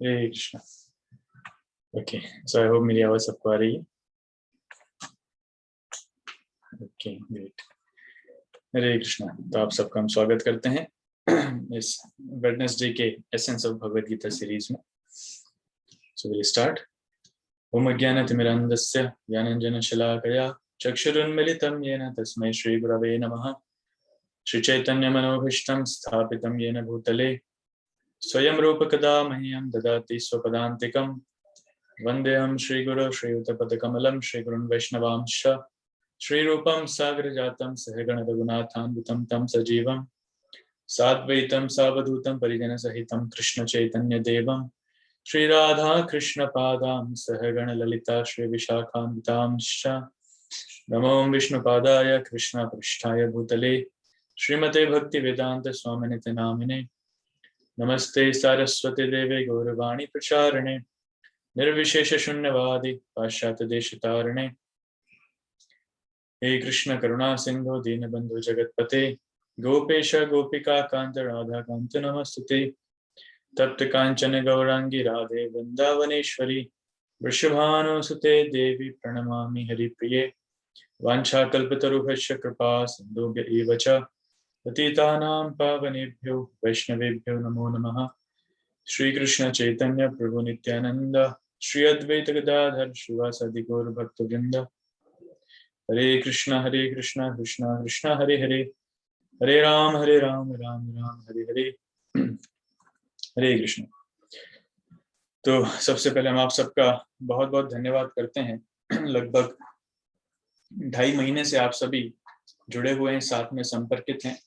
Hare Krishna. Okay, so I hope मेरी आवाज सबको आ रही है। Okay, great. हरे कृष्णा। तो आप सबका हम स्वागत करते हैं इस वेडनेसडे के essence of Bhagavad Gita series में। So will start. ओम अज्ञानतिमिरन्धस्य ज्ञानाञ्जनशलाकया चक्षुरुन्मिलितं येन तस्मै श्रीगुरवे नमः। श्रीचैतन्यमनोभीष्टं स्थापितं येन भूतले स्वयं रूपकदा मह्यं ददाति स्वपदान्तिकं। वन्देऽहं श्रीगुरो श्रीयुतपदकमलं श्रीगुरुन् वैष्णवांश्च श्रीरूपं सागरजातं सहगण रघुनाथान्वितं तं सजीवं साद्वैतं सावधूतं परिजनसहितं कृष्णचैतन्यदेवं श्रीराधा कृष्णपादां सहगण ललिता श्रीविशाखान्वितांश्च नमो विष्णुपादाय कृष्णपृष्ठाय भूतले श्रीमते भक्तिवेदान्त स्वामिनिति नामिने नमस्ते सारस्वती देवे गौरवाणी प्रचारिणे निर्विशेष शून्यवादी पाश्चात्य देशतारिणे हे कृष्ण करुणा सिंधु दीनबंधु जगतपते गोपेश गोपिका कांत राधा कांत नमस्तुते तप्त कांचन गौरांगी राधे वृंदावनेश्वरी वृषभानुसुते देवी प्रणमामि हरिप्रिये वाञ्छाकल्पतरुभ्यश्च कृपा सिन्धुभ्य एव च पतितानां पावनेभ्यो वैष्णवेभ्यो नमो नमः। श्री कृष्ण चैतन्य प्रभु नित्यानंद श्री अद्वैत गदाधर श्रीवासादि गौर भक्तवृंद हरे कृष्ण कृष्ण कृष्ण हरे हरे हरे राम राम राम हरे हरे। हरे कृष्ण। तो सबसे पहले हम आप सबका बहुत बहुत धन्यवाद करते हैं। लगभग 2.5 महीने से आप सभी जुड़े हुए हैं, साथ में संपर्कित हैं।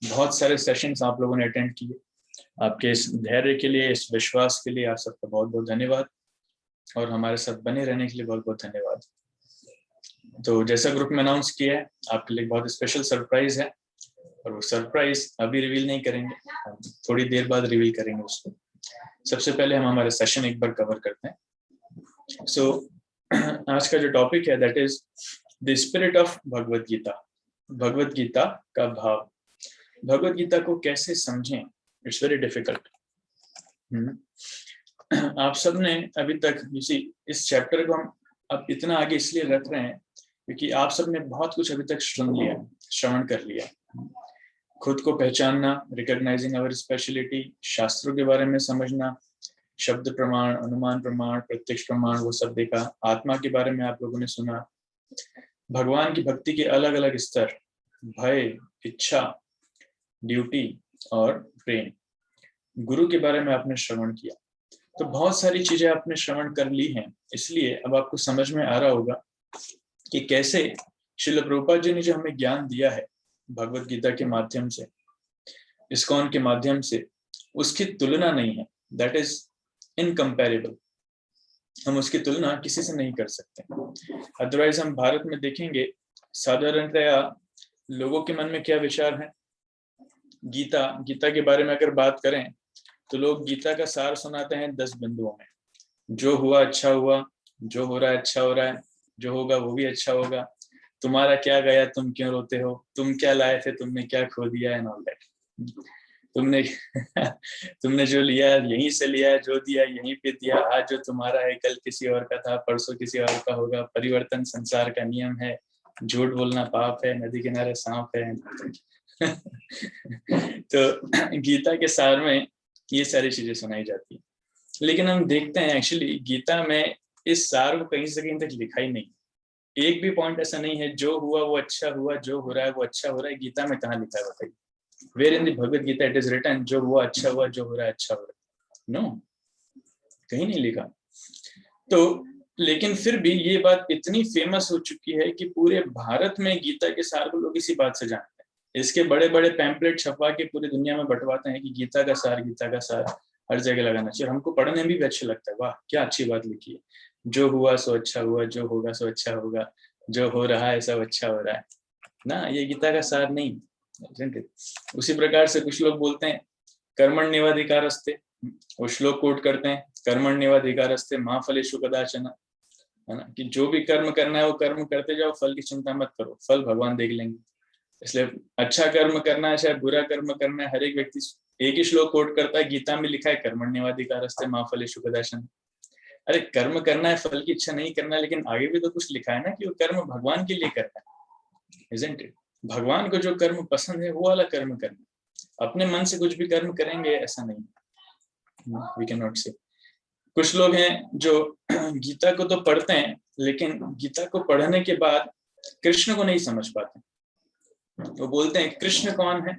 बहुत सारे सेशंस आप लोगों ने अटेंड किए। आपके इस धैर्य के लिए, इस विश्वास के लिए आप सबका बहुत बहुत धन्यवाद और हमारे साथ बने रहने के लिए बहुत बहुत धन्यवाद। तो जैसा ग्रुप में अनाउंस किया है, आपके लिए बहुत स्पेशल सरप्राइज है और वो सरप्राइज अभी रिवील नहीं करेंगे, थोड़ी देर बाद रिवील करेंगे उसको। सबसे पहले हम हमारे सेशन एक बार कवर करते हैं। सो आज का जो टॉपिक है that is the spirit of Bhagavad Gita. Bhagavad Gita का भाव। भगवद गीता को कैसे समझें, इट्स वेरी डिफिकल्ट। आप सबने अभी तक इस चैप्टर को हम अब इतना आगे इसलिए रख रहे हैं क्योंकि आप सबने बहुत कुछ अभी तक सुन लिया, श्रवण कर लिया। खुद को पहचानना, रिकॉग्नाइजिंग आवर स्पेशलिटी, शास्त्रों के बारे में समझना, शब्द प्रमाण, अनुमान प्रमाण, प्रत्यक्ष प्रमाण, वो सब देखा। आत्मा के बारे में आप लोगों ने सुना। भगवान की भक्ति के अलग अलग स्तर, भय, इच्छा, ड्यूटी और प्रेम। गुरु के बारे में आपने श्रवण किया। तो बहुत सारी चीजें आपने श्रवण कर ली हैं, इसलिए अब आपको समझ में आ रहा होगा कि कैसे श्रील प्रभुपाद जी ने जो हमें ज्ञान दिया है भगवद गीता के माध्यम से, इस्कॉन के माध्यम से, उसकी तुलना नहीं है। That is incomparable. हम उसकी तुलना किसी से नहीं कर सकते। अदरवाइज हम भारत में देखेंगे साधारणतया लोगों के मन में क्या विचार है। गीता के बारे में अगर बात करें तो लोग गीता का सार सुनाते हैं 10 बिंदुओं में। जो हुआ अच्छा हुआ, जो हो रहा है अच्छा हो रहा है, जो होगा वो भी अच्छा होगा, तुम्हारा क्या गया, तुम क्यों रोते हो, तुम क्या लाए थे, तुमने क्या खो दिया, एंड ऑल दैट। तुमने तुमने जो लिया यहीं से लिया, जो दिया यहीं पे दिया, आज जो तुम्हारा है कल किसी और का था, परसों किसी और का होगा, परिवर्तन संसार का नियम है, झूठ बोलना पाप है, नदी किनारे सांप है। तो गीता के सार में ये सारी चीजें सुनाई जाती है, लेकिन हम देखते हैं एक्चुअली गीता में इस सार को कहीं से कहीं तक लिखा ही नहीं। एक भी पॉइंट ऐसा नहीं है जो हुआ वो अच्छा हुआ, जो हो रहा है वो अच्छा हो रहा है। गीता में कहाँ लिखा है बताइए? Where in the Bhagavad Gita it is written जो हुआ अच्छा हुआ, जो हो रहा है अच्छा हो रहा है? नो, कहीं नहीं लिखा। तो लेकिन फिर भी ये बात इतनी फेमस हो चुकी है कि पूरे भारत में गीता के सार को लोग इसी बात से जानते हैं। इसके बड़े बड़े पैम्पलेट छपवा के पूरी दुनिया में बंटवाते हैं कि गीता का सार हर जगह लगाना चाहिए। हमको पढ़ने में भी अच्छा लगता है, वाह क्या अच्छी बात लिखी है। जो हुआ सो अच्छा हुआ, जो होगा सो अच्छा होगा, जो हो रहा है सब अच्छा हो रहा है ना। ये गीता का सार नहीं। उसी प्रकार से कुछ लोग बोलते हैं कर्मण्येवाधिकारस्ते, वो श्लोक कोट करते हैं कर्मण्येवाधिकारस्ते मा फलेषु कदाचन, है ना, कि जो भी कर्म करना है वो कर्म करते जाओ, फल की चिंता मत करो, फल भगवान देख लेंगे। इसलिए अच्छा कर्म करना है चाहे बुरा कर्म करना है, हर एक व्यक्ति एक ही श्लोक कोट करता है, गीता में लिखा है कर्मण्येवाधिकारस्ते मा फलेषु कदाचन। अरे कर्म करना है, फल की इच्छा नहीं करना है, लेकिन आगे भी तो कुछ लिखा है ना कि वो कर्म भगवान के लिए करना है, इजंट इट? भगवान को जो कर्म पसंद है वो वाला कर्म करना। अपने मन से कुछ भी कर्म करेंगे ऐसा नहीं, वी कैन नॉट से। कुछ लोग हैं जो गीता को तो पढ़ते हैं, लेकिन गीता को पढ़ने के बाद कृष्ण को नहीं समझ पाते। वो बोलते हैं कृष्ण कौन है।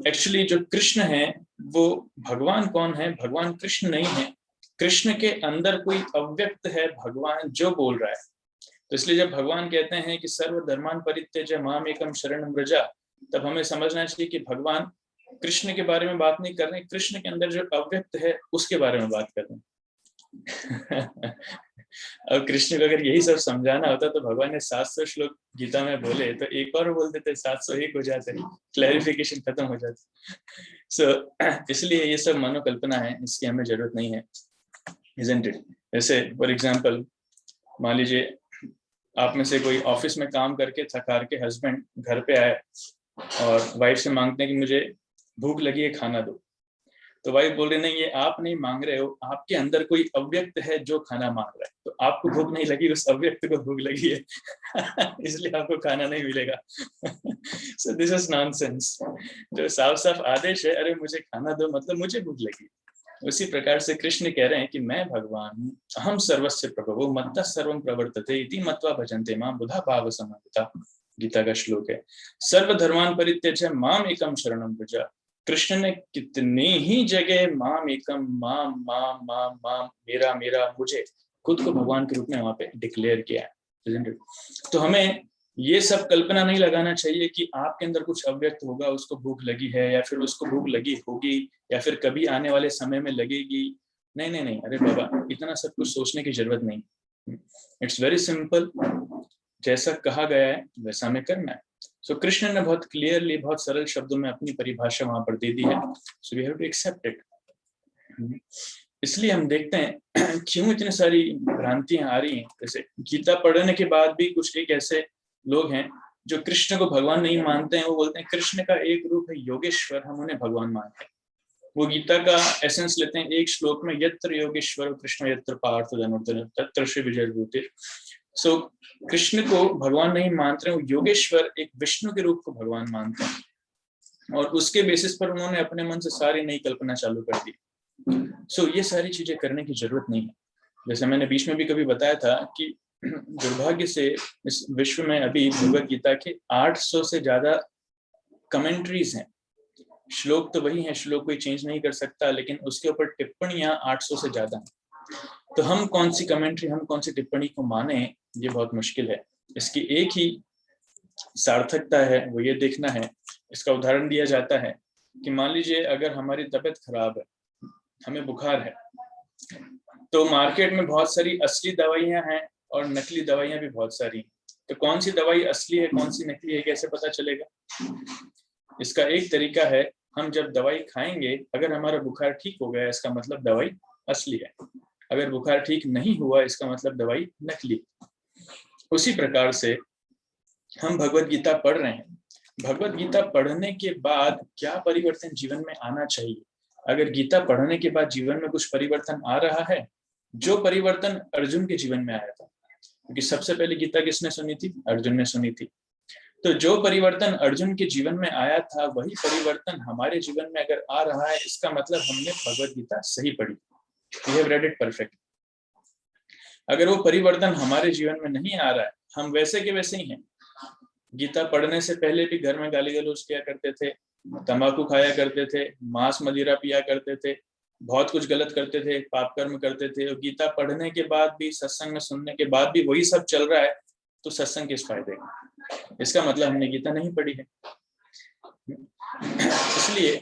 एक्चुअली जो कृष्ण है वो भगवान कौन है, भगवान कृष्ण नहीं है। कृष्ण के अंदर कोई अव्यक्त है भगवान जो बोल रहा है। तो इसलिए जब भगवान कहते हैं कि सर्व धर्मान परित्यज्य माम एकम शरणम व्रजा, तब हमें समझना चाहिए कि भगवान कृष्ण के बारे में बात नहीं कर रहे, कृष्ण के अंदर जो अव्यक्त है उसके बारे में बात कर रहे हैं। अब कृष्ण को अगर यही सब समझाना होता तो भगवान ने 700 श्लोक गीता में बोले तो एक और बोल देते, 701 हो जाते, क्लैरिफिकेशन खत्म हो जाती। सो इसलिए ये सब मनोकल्पना है, इसकी हमें जरूरत नहीं है, isn't it? जैसे फॉर एग्जाम्पल मान लीजिए आप में से कोई ऑफिस में काम करके थक हार के हस्बैंड घर पे आए और वाइफ से मांगते हैं कि मुझे भूख लगी है, खाना दो। तो वाइफ बोल रही नहीं, ये आप नहीं मांग रहे हो, आपके अंदर कोई अव्यक्त है जो खाना मांग रहा है। तो आपको भूख नहीं लगी, उस अव्यक्त को भूख लगी है। इसलिए आपको खाना नहीं मिलेगा। So this is nonsense. जो साफ साफ आदेश है, अरे मुझे खाना दो, मतलब मुझे भूख लगी। उसी प्रकार से कृष्ण कह रहे हैं कि मैं भगवान हूँ, अहम सर्वस्य प्रभवो मत्तः सर्वं प्रवर्तते इति मत्वा भजन्ते मां बुधा भाव समाहिता, गीता का श्लोक है। सर्वधर्मान परित्यज्य माम एकम शरणम व्रज। कृष्ण ने कितनी ही जगह माम एकम, माम माम माम माम, मेरा मेरा, मुझे, खुद को भगवान के रूप में वहां पे डिक्लेयर किया है। तो हमें ये सब कल्पना नहीं लगाना चाहिए कि आपके अंदर कुछ अव्यक्त होगा, उसको भूख लगी है, या फिर उसको भूख लगी होगी, या फिर कभी आने वाले समय में लगेगी। नहीं नहीं नहीं, अरे बाबा, इतना सब कुछ सोचने की जरूरत नहीं। इट्स वेरी सिंपल, जैसा कहा गया है वैसा हमें करना है। सो कृष्ण ने बहुत क्लियरली, बहुत सरल शब्दों में अपनी परिभाषा वहां पर दे दी है। So we have to accept it. इसलिए हम देखते हैं क्यों इतनी सारी भ्रांतियां आ रही हैं। जैसे गीता पढ़ने के बाद भी कुछ एक ऐसे लोग हैं जो कृष्ण को भगवान नहीं मानते हैं। वो बोलते हैं कृष्ण का एक रूप है योगेश्वर, हम उन्हें भगवान मानते हैं। वो गीता का एसेंस लेते हैं एक श्लोक में, यत्र योगेश्वर कृष्ण यत्र पार्थ धनुर्धर तत्र श्री विजय। सो कृष्ण को भगवान नहीं मानते, वो योगेश्वर एक विष्णु के रूप को भगवान मानते हैं, और उसके बेसिस पर उन्होंने अपने मन से सारी नई कल्पना चालू कर दी। सो ये सारी चीजें करने की जरूरत नहीं है। जैसे मैंने बीच में भी कभी बताया था कि दुर्भाग्य से इस विश्व में अभी भगवद गीता के 800 से ज्यादा कमेंट्रीज हैं। श्लोक तो वही है, श्लोक कोई चेंज नहीं कर सकता, लेकिन उसके ऊपर टिप्पणियां 800 से ज्यादा हैं। तो हम कौन सी कमेंट्री, हम कौन सी टिप्पणी को माने, ये बहुत मुश्किल है। इसकी एक ही सार्थकता है, वो ये देखना है। इसका उदाहरण दिया जाता है कि मान लीजिए अगर हमारी तबीयत खराब है, हमें बुखार है, तो मार्केट में बहुत सारी असली दवाइयां हैं और नकली दवाइयां भी बहुत सारी। तो कौन सी दवाई असली है, कौन सी नकली है, कैसे पता चलेगा? इसका एक तरीका है, हम जब दवाई खाएंगे, अगर हमारा बुखार ठीक हो गया इसका मतलब दवाई असली है, अगर बुखार ठीक नहीं हुआ इसका मतलब दवाई नकली। उसी प्रकार से हम भगवद गीता पढ़ रहे हैं, भगवद गीता पढ़ने के बाद क्या परिवर्तन जीवन में आना चाहिए। अगर गीता पढ़ने के बाद जीवन में कुछ परिवर्तन आ रहा है, जो परिवर्तन अर्जुन के जीवन में आया था, क्योंकि सबसे पहले गीता किसने सुनी थी? अर्जुन ने सुनी थी। तो जो परिवर्तन अर्जुन के जीवन में आया था, वही परिवर्तन हमारे जीवन में अगर आ रहा है, इसका मतलब हमने भगवद गीता सही पढ़ी, we have read it perfect. अगर वो परिवर्तन हमारे जीवन में नहीं आ रहा है, हम वैसे के वैसे ही हैं। गीता पढ़ने से पहले भी घर में गाली गलौज किया करते थे, तंबाकू खाया करते थे, मांस मदिरा पिया करते थे, बहुत कुछ गलत करते थे, पाप कर्म करते थे। और गीता पढ़ने के बाद भी, सत्संग में सुनने के बाद भी वही सब चल रहा है, तो सत्संग किस फायदे का? इसका मतलब हमने गीता नहीं पढ़ी है। इसलिए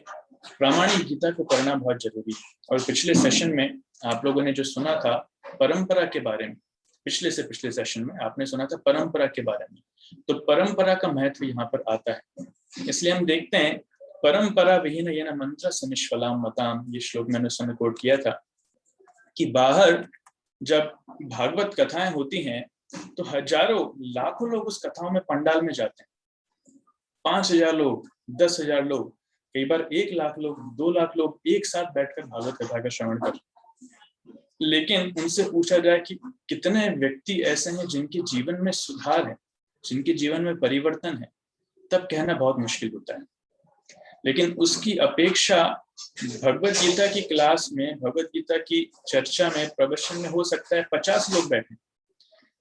प्रामाणिक गीता को पढ़ना बहुत जरूरी है। और पिछले सेशन में आप लोगों ने जो सुना था परंपरा के बारे में, पिछले से पिछले सेशन में आपने सुना था परंपरा के बारे में, तो परंपरा का महत्व यहाँ पर आता है। इसलिए हम देखते हैं, परंपरा विहीन येन मंत्र सनिष्फलाम मताम, ये श्लोक मैंने उस समय कोट किया था कि बाहर जब भागवत कथाएं होती हैं तो हजारों लाखों लोग उस कथाओं में पंडाल में जाते हैं, 5,000 लोग, 10,000 लोग, कई बार 1 लाख लोग, 2 लाख लोग एक साथ बैठकर भागवत कथा का श्रवण कर, लेकिन उनसे पूछा जाए कि कितने व्यक्ति ऐसे हैं जिनके जीवन में सुधार है, जिनके जीवन में परिवर्तन है, तब कहना बहुत मुश्किल होता है। लेकिन उसकी अपेक्षा भगवत गीता की क्लास में, भगवत गीता की चर्चा में, प्रवचन में हो सकता है 50 लोग बैठे,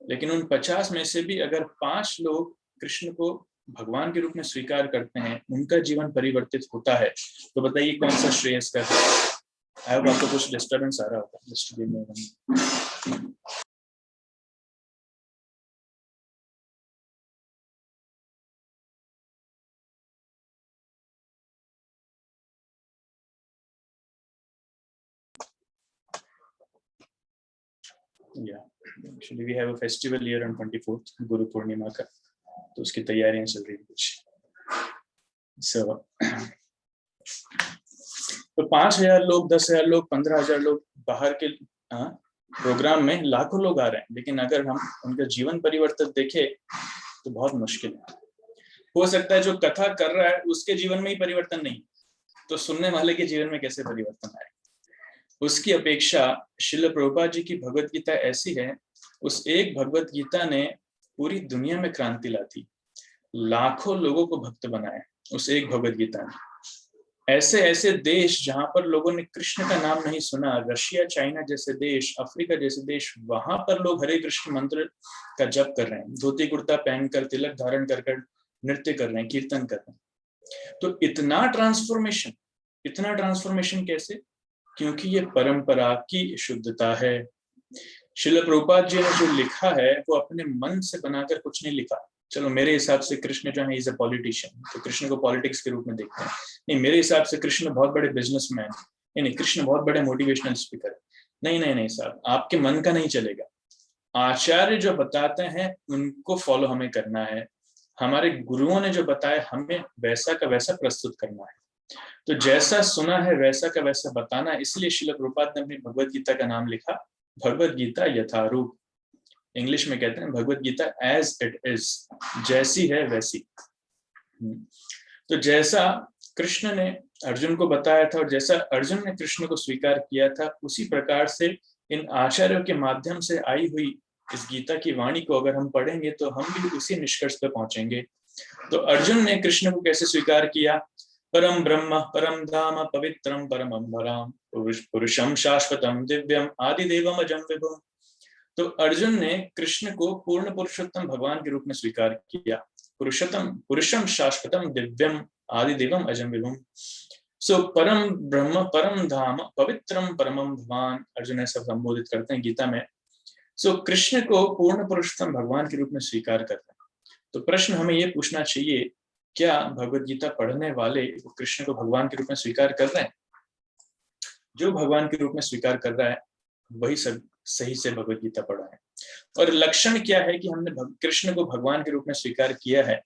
लेकिन उन 50 में से भी अगर 5 लोग कृष्ण को भगवान के रूप में स्वीकार करते हैं, उनका जीवन परिवर्तित होता है, तो बताइए कौन सा श्रेयस्कर है। आई होप आपको कुछ डिस्टर्बेंस आ रहा होगा। Just give me a minute. Actually we have a festival here on 24th, Guru पूर्णिमा का, तो उसकी तैयारियां चल रही है कुछ। तो 5,000 लोग, 10,000 लोग, 15,000 लोग बाहर के प्रोग्राम में लाखों लोग आ रहे हैं, लेकिन अगर हम उनका जीवन परिवर्तन देखें तो बहुत मुश्किल है। हो सकता है जो कथा कर रहा है उसके जीवन में ही परिवर्तन नहीं, तो सुनने वाले के जीवन में कैसे परिवर्तन आए। उसकी अपेक्षा श्रील प्रभुपाद जी की भगवत गीता ऐसी है, उस एक भगवत गीता ने पूरी दुनिया में क्रांति ला दी, लाखों लोगों को भक्त बनाया उस एक भगवत गीता ने। ऐसे ऐसे देश जहां पर लोगों ने कृष्ण का नाम नहीं सुना, रशिया, चाइना जैसे देश, अफ्रीका जैसे देश, वहां पर लोग हरे कृष्ण मंत्र का जप कर रहे हैं, धोती कुर्ता पहनकर, तिलक धारण कर नृत्य कर रहे हैं, कीर्तन कर रहे हैं। तो इतना ट्रांसफॉर्मेशन कैसे? क्योंकि ये परंपरा की शुद्धता है। श्रील प्रभुपाद जी ने जो लिखा है वो अपने मन से बनाकर कुछ नहीं लिखा। चलो मेरे हिसाब से कृष्ण जो है इज अ पॉलिटिशियन, तो कृष्ण को पॉलिटिक्स के रूप में देखते हैं। नहीं, मेरे हिसाब से कृष्ण बहुत बड़े बिजनेसमैन, नहीं, कृष्ण बहुत बड़े मोटिवेशनल स्पीकर। नहीं साहब, आपके मन का नहीं चलेगा। आचार्य जो बताते हैं उनको फॉलो हमें करना है, हमारे गुरुओं ने जो बताया हमें वैसा का वैसा प्रस्तुत करना है। तो जैसा सुना है वैसा का वैसा बताना, इसलिए श्रील प्रभुपाद ने अपनी भगवत गीता का नाम लिखा भगवत गीता यथारूप। इंग्लिश में कहते हैं Bhagavad Gita as it is, जैसी है वैसी। तो जैसा कृष्ण ने अर्जुन को बताया था और जैसा अर्जुन ने कृष्ण को स्वीकार किया था, उसी प्रकार से इन आचार्यों के माध्यम से आई हुई इस गीता की वाणी को अगर हम पढ़ेंगे तो हम भी उसी निष्कर्ष पर पहुंचेंगे। तो अर्जुन ने कृष्ण को कैसे स्वीकार किया? परम ब्रह्म परम धाम पवित्रम परमं वराम पुरुषम शाश्वतम दिव्यम आदिदेवम अजं विभुम। तो अर्जुन ने कृष्ण को पूर्ण पुरुषोत्तम भगवान के रूप में स्वीकार किया, पुरुषम शाश्वतम दिव्यम आदिदेवम अजं विभुम। सो परम ब्रह्म परम धाम पवित्रम परमं भगवान, अर्जुन ऐसा संबोधित करते हैं गीता में। सो कृष्ण को पूर्ण पुरुषोत्तम भगवान के रूप में स्वीकार करते हैं। तो प्रश्न हमें ये पूछना चाहिए, क्या भगवत गीता पढ़ने वाले कृष्ण को भगवान के रूप में स्वीकार कर रहे हैं? जो भगवान के रूप में स्वीकार कर रहा है वही सब सही से भगवत गीता पढ़ा है। और लक्षण क्या है कि हमने कृष्ण को भगवान के रूप में स्वीकार किया है?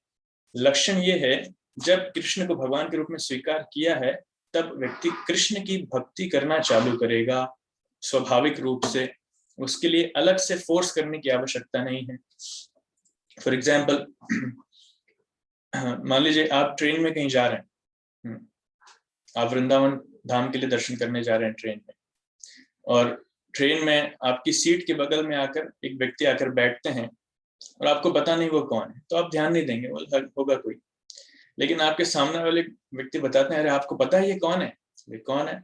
लक्षण ये है, जब कृष्ण को भगवान के रूप में स्वीकार किया है तब व्यक्ति कृष्ण की भक्ति करना चालू करेगा स्वाभाविक रूप से। उसके लिए अलग से फोर्स करने की आवश्यकता नहीं है। फॉर एग्जाम्पल, मान लीजिए आप ट्रेन में कहीं जा रहे हैं, आप वृंदावन धाम के लिए दर्शन करने जा रहे हैं ट्रेन में, और ट्रेन में आपकी सीट के बगल में आकर एक व्यक्ति आकर बैठते हैं और आपको पता नहीं वो कौन है, तो आप ध्यान नहीं देंगे, वो होगा कोई। लेकिन आपके सामने वाले व्यक्ति बताते हैं, अरे आपको पता है ये कौन है? ये कौन है?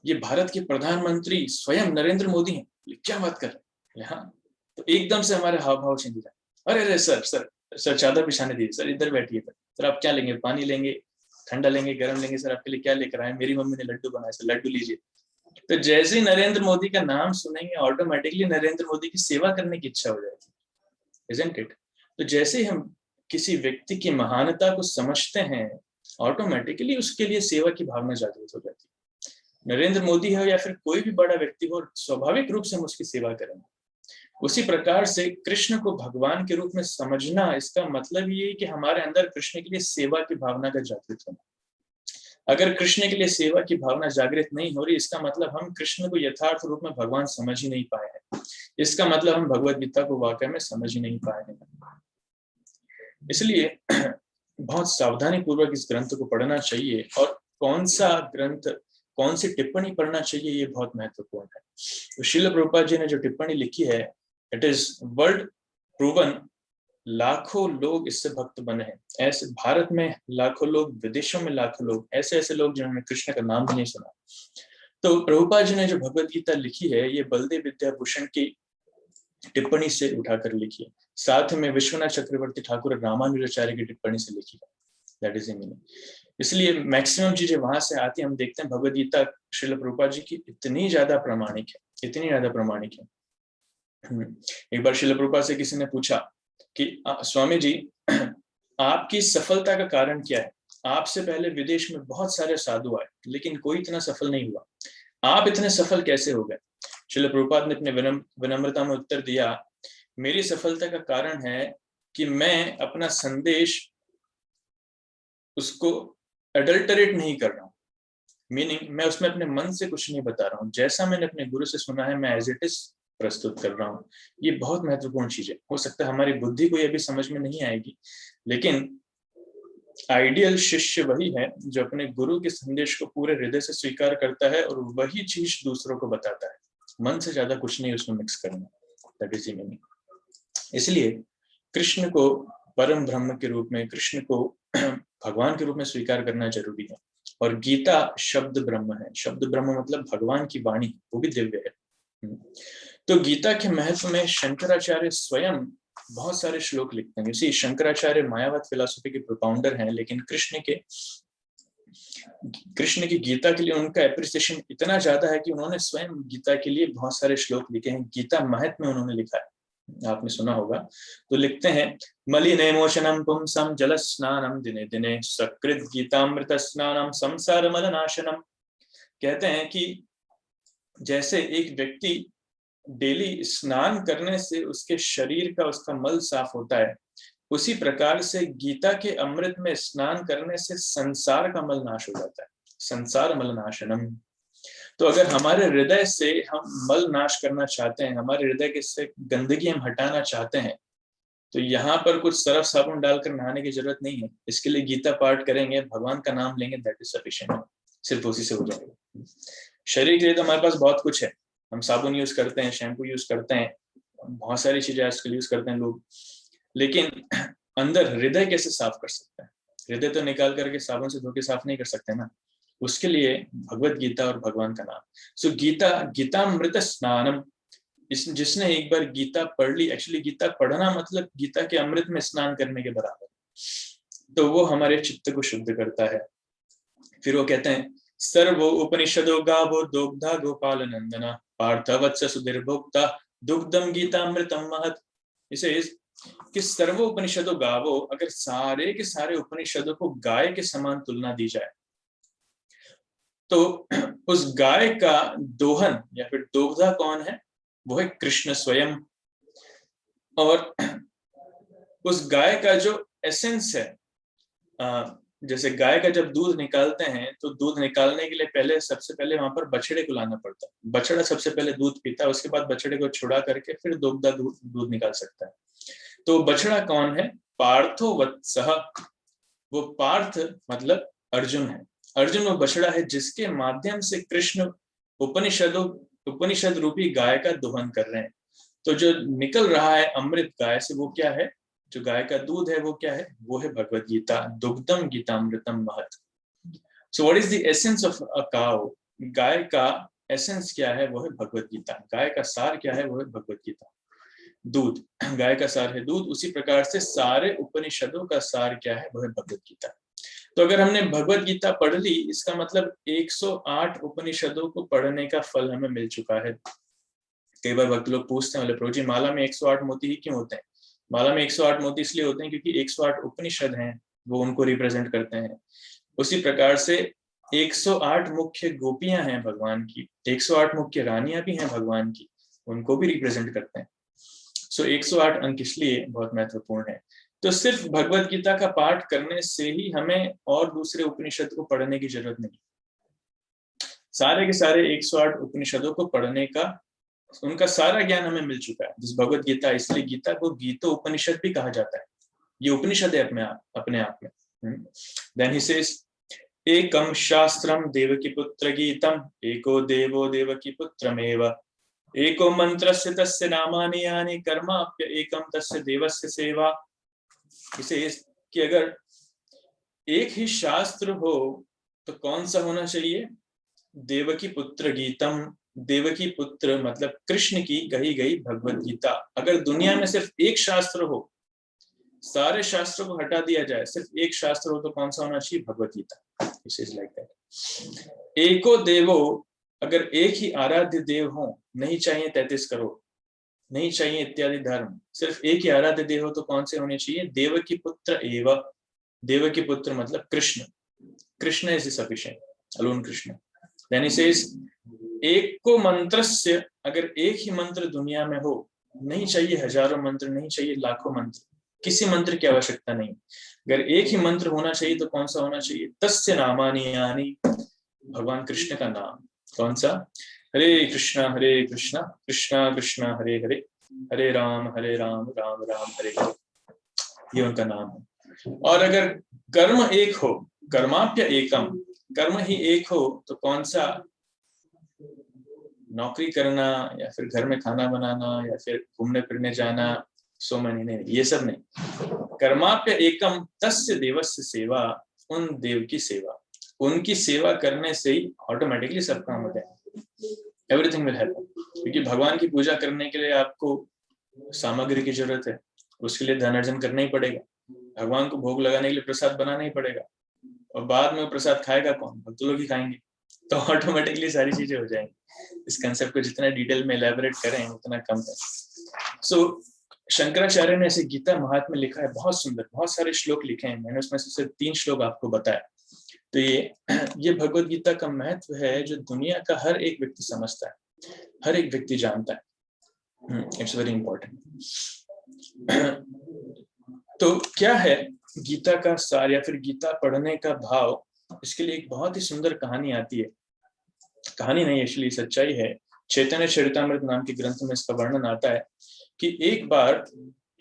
ये भारत के प्रधानमंत्री स्वयं नरेंद्र मोदी हैं। क्या बात कर रहे हैं? हाँ, तो एकदम से हमारे हाव भाव चेंज हो जाए। अरे सर चादर बिछाने दीजिए, सर इधर बैठिए, सर आप क्या लेंगे? पानी लेंगे, ठंडा लेंगे, गर्म लेंगे? सर आपके लिए क्या लेकर आए? मेरी मम्मी ने लड्डू बनाए, सर लड्डू लीजिए। तो जैसे ही नरेंद्र मोदी का नाम सुनेंगे ऑटोमेटिकली नरेंद्र मोदी की सेवा करने की इच्छा हो जाएगी, इजंट इट? तो जैसे ही हम किसी व्यक्ति की महानता को समझते हैं, ऑटोमेटिकली उसके लिए सेवा की भावना जागृत हो जाती है। नरेंद्र मोदी हो या फिर कोई भी बड़ा व्यक्ति हो, स्वाभाविक रूप से हम उसकी सेवा करेंगे। उसी प्रकार से कृष्ण को भगवान के रूप में समझना, इसका मतलब ये है कि हमारे अंदर कृष्ण के लिए सेवा की भावना का जागृत होना। अगर कृष्ण के लिए सेवा की भावना जागृत नहीं हो रही, इसका मतलब हम कृष्ण को यथार्थ रूप में भगवान समझ ही नहीं पाए हैं। इसका मतलब हम भगवत गीता को वाकई में समझ ही नहीं पाए हैं। इसलिए बहुत सावधानी पूर्वक इस ग्रंथ को पढ़ना चाहिए, और कौन सा ग्रंथ, कौन सी टिप्पणी पढ़ना चाहिए, ये बहुत महत्वपूर्ण है। तो श्रील प्रभुपाद जी ने जो टिप्पणी लिखी है, इट इज वर्ल्ड प्रूवन, लाखों लोग इससे भक्त बने हैं। ऐसे भारत में लाखों लोग, विदेशों में लाखों लोग, ऐसे ऐसे लोग जिन्होंने कृष्ण का नाम भी नहीं सुना। तो प्रभुपाद जी ने जो भगवत गीता लिखी है, ये बलदेव विद्याभूषण की टिप्पणी से उठाकर लिखी है, साथ में विश्वनाथ चक्रवर्ती ठाकुर रामानुजाचार्य की टिप्पणी से लिखी है। That is meaning. इसलिए मैक्सिमम चीजें वहां से आती है। हम देखते हैं भगवद गीता श्रील प्रभुपाद जी की इतनी ज्यादा प्रामाणिक है, इतनी ज्यादा प्रामाणिक है। एक बार श्रील प्रभुपाद से किसी ने पूछा कि स्वामी जी, आपकी सफलता का कारण क्या है? आपसे पहले विदेश में बहुत सारे साधु आए, लेकिन कोई इतना सफल नहीं हुआ, आप इतने सफल कैसे हो गए? श्रील प्रभुपाद ने अपने विनम्रता में उत्तर दिया, मेरी सफलता का कारण है कि मैं अपना संदेश उसको अडल्टरेट नहीं कर रहा हूँ। मीनिंग, मैं उसमें अपने मन से कुछ नहीं बता रहा हूँ, जैसा मैंने अपने गुरु से सुना है मैं एज इट इज प्रस्तुत कर रहा हूँ। ये बहुत महत्वपूर्ण चीज है। हो सकता है हमारी बुद्धि को ये भी समझ में नहीं आएगी, लेकिन आइडियल शिष्य वही है जो अपने गुरु के संदेश को पूरे हृदय से स्वीकार करता है और वही चीज दूसरों को बताता है। मन से ज्यादा कुछ नहीं उसमें मिक्स करना। That is meaning. इसलिए कृष्ण को परम ब्रह्म के रूप में, कृष्ण को भगवान के रूप में स्वीकार करना जरूरी है। और गीता शब्द ब्रह्म है। शब्द ब्रह्म मतलब भगवान की वाणी, वो भी दिव्य है। तो गीता के महत्व में शंकराचार्य स्वयं बहुत सारे श्लोक लिखते हैं। इसी शंकराचार्य मायावत फिलॉसफी के प्रोपाउंडर हैं, लेकिन कृष्ण की गीता के लिए उनका एप्रिसिएशन इतना ज्यादा है कि उन्होंने स्वयं गीता के लिए बहुत सारे श्लोक लिखे हैं। गीता महत्व में उन्होंने लिखा है, आपने सुना होगा। तो लिखते हैं, मलिनेमोशनम पुंसम जल स्नानम दिने दिने सकृत गीतामृत स्नानम संसार मल नाशनम। कहते हैं कि जैसे एक व्यक्ति डेली स्नान करने से उसके शरीर का, उसका मल साफ होता है, उसी प्रकार से गीता के अमृत में स्नान करने से संसार का मल नाश हो जाता है। संसार मल नाशनम। तो अगर हमारे हृदय से हम मल नाश करना चाहते हैं, हमारे हृदय के से गंदगी हम हटाना चाहते हैं, तो यहाँ पर कुछ सरफ साबुन डालकर नहाने की जरूरत नहीं है। इसके लिए गीता पाठ करेंगे, भगवान का नाम लेंगे, दैट इज सफिशिएंट। सिर्फ उसी से हो जाएगा। शरीर के लिए तो हमारे पास बहुत कुछ है। हम साबुन यूज करते हैं, शैम्पू यूज करते हैं, बहुत सारी चीजें आजकल यूज करते हैं लोग, लेकिन अंदर हृदय कैसे साफ कर सकते हैं? हृदय तो निकाल करके साबुन से धो के साफ नहीं कर सकते ना। उसके लिए भगवत गीता और भगवान का नाम। सो गीता, गीतामृत स्नानम, जिसने एक बार गीता पढ़ ली, एक्चुअली गीता पढ़ना मतलब गीता के अमृत में स्नान करने के बराबर, तो वो हमारे चित्त को शुद्ध करता है। फिर वो कहते हैं, सर्वो उपनिषदो गावो दोग्धा गोपाल नंदना पार्थवत्स सुधीर्भोक्ता दुग्धम गीतामृतम महत। इसे कि सर्वो उपनिषदो गावो, अगर सारे के सारे उपनिषदों को गाय के समान तुलना दी जाए, तो उस गाय का दोहन या फिर दोग्धा कौन है? वो है कृष्ण स्वयं। और उस गाय का जो एसेंस है, जैसे गाय का जब दूध निकालते हैं, तो दूध निकालने के लिए पहले, सबसे पहले वहां पर बछड़े को लाना पड़ता है। बछड़ा सबसे पहले दूध पीता है, उसके बाद बछड़े को छुड़ा करके फिर दोग्धा दूध निकाल सकता है। तो बछड़ा कौन है? पार्थो वत्सः। वो पार्थ मतलब अर्जुन है। अर्जुन वो बछड़ा है जिसके माध्यम से कृष्ण उपनिषद रूपी गाय का दोहन कर रहे हैं। तो जो निकल रहा है अमृत गाय से, वो क्या है? जो गाय का दूध है वो क्या है? वो है भगवत गीता। दुग्धम गीतामृतम महत। So what is the essence of a cow? गाय का एसेंस क्या है? वो है भगवत गीता। गाय का सार क्या है? वो है भगवत गीता। दूध, गाय का सार है दूध। उसी प्रकार से सारे उपनिषदों का सार क्या है? वो है भगवत गीता। तो अगर हमने भगवत गीता पढ़ ली, इसका मतलब 108 उपनिषदों को पढ़ने का फल हमें मिल चुका है। कई बार भक्त लोग पूछते हैं, बोले प्रभु जी माला में 108 मोती ही क्यों होते हैं? माला में 108 मोती इसलिए होते हैं क्योंकि 108 उपनिषद हैं, वो उनको रिप्रेजेंट करते हैं। उसी प्रकार से 108 मुख्य गोपियां हैं भगवान की, 108 मुख्य रानियां भी हैं भगवान की, उनको भी रिप्रेजेंट करते हैं। सो 108 अंक इसलिए बहुत महत्वपूर्ण है। तो सिर्फ भगवत गीता का पाठ करने से ही हमें और दूसरे उपनिषद को पढ़ने की जरूरत नहीं। सारे के सारे 108 उपनिषदों को पढ़ने का, उनका सारा ज्ञान हमें मिल चुका है। जिस भगवत गीता, इसलिए गीता को गीतो उपनिषद भी कहा जाता है। ये उपनिषद है अपने आप में। Then he says, ekam shastram devaki putra geetam eko devo devaki putrameva eko mantrasya tasya namani yani karma apya ekam tasya devasya seva. He says कि अगर एक ही शास्त्र हो तो कौन सा होना चाहिए? देवकी पुत्र गीतम, देवकी पुत्र मतलब कृष्ण की कही गई भगवत गीता। अगर दुनिया में सिर्फ एक शास्त्र हो, सारे शास्त्रों को हटा दिया जाए, सिर्फ एक शास्त्र हो तो कौन सा होना चाहिए? Bhagavad Gita. This is like that. एको देवो, अगर एक ही आराध्य देव हो, नहीं चाहिए 33 करोड़, नहीं चाहिए इत्यादि धर्म, सिर्फ एक ही आराध्य देव हो तो कौन से होने चाहिए? देवकी पुत्र एव, देवकी पुत्र मतलब Krishna, Krishna is sufficient, alone Krishna. Then he says, एक को मंत्र से, अगर एक ही मंत्र दुनिया में हो, नहीं चाहिए हजारों मंत्र, नहीं चाहिए लाखों मंत्र, किसी मंत्र की आवश्यकता नहीं, अगर एक ही मंत्र होना चाहिए तो कौन सा होना चाहिए? तस्य नामानि यानि, भगवान कृष्ण का नाम। कौन सा? हरे कृष्णा कृष्णा कृष्णा हरे हरे, हरे राम राम राम हरे हरे, ये उनका नाम है। और अगर कर्म एक हो, कर्माप्य एकम, कर्म ही एक हो तो कौन सा? नौकरी करना या फिर घर में खाना बनाना या फिर घूमने फिरने जाना, सो मनी नहीं, ये सब नहीं। कर्माप्य एकम तस्य देवस्य सेवा, उन देव की सेवा, उनकी सेवा करने से ही ऑटोमेटिकली सब काम हो जाए, एवरीथिंग विल हैपन। क्योंकि भगवान की पूजा करने के लिए आपको सामग्री की जरूरत है, उसके लिए धन अर्जन करना ही पड़ेगा, भगवान को भोग लगाने के लिए प्रसाद बनाना ही पड़ेगा, और बाद में प्रसाद खाएगा कौन? भक्त लोग ही खाएंगे, तो ऑटोमेटिकली सारी चीजें हो जाएंगी। इस कंसेप्ट को जितना डिटेल में एलैबोरेट करें उतना कम है। सो शंकराचार्य ने ऐसे गीता महात्म्य लिखा है, बहुत सुंदर, बहुत सारे श्लोक लिखे हैं, मैंने उसमें से सिर्फ 3 श्लोक आपको बताया। तो ये भगवत गीता का महत्व है जो दुनिया का हर एक व्यक्ति समझता है, हर एक व्यक्ति जानता है। It's very important. तो क्या है गीता का सार या फिर गीता पढ़ने का भाव? इसके लिए एक बहुत ही सुंदर कहानी आती है, कहानी नहीं एक्चुअली सच्चाई है। चैतन्य चरितामृत नाम के ग्रंथ में इसका वर्णन आता है कि एक बार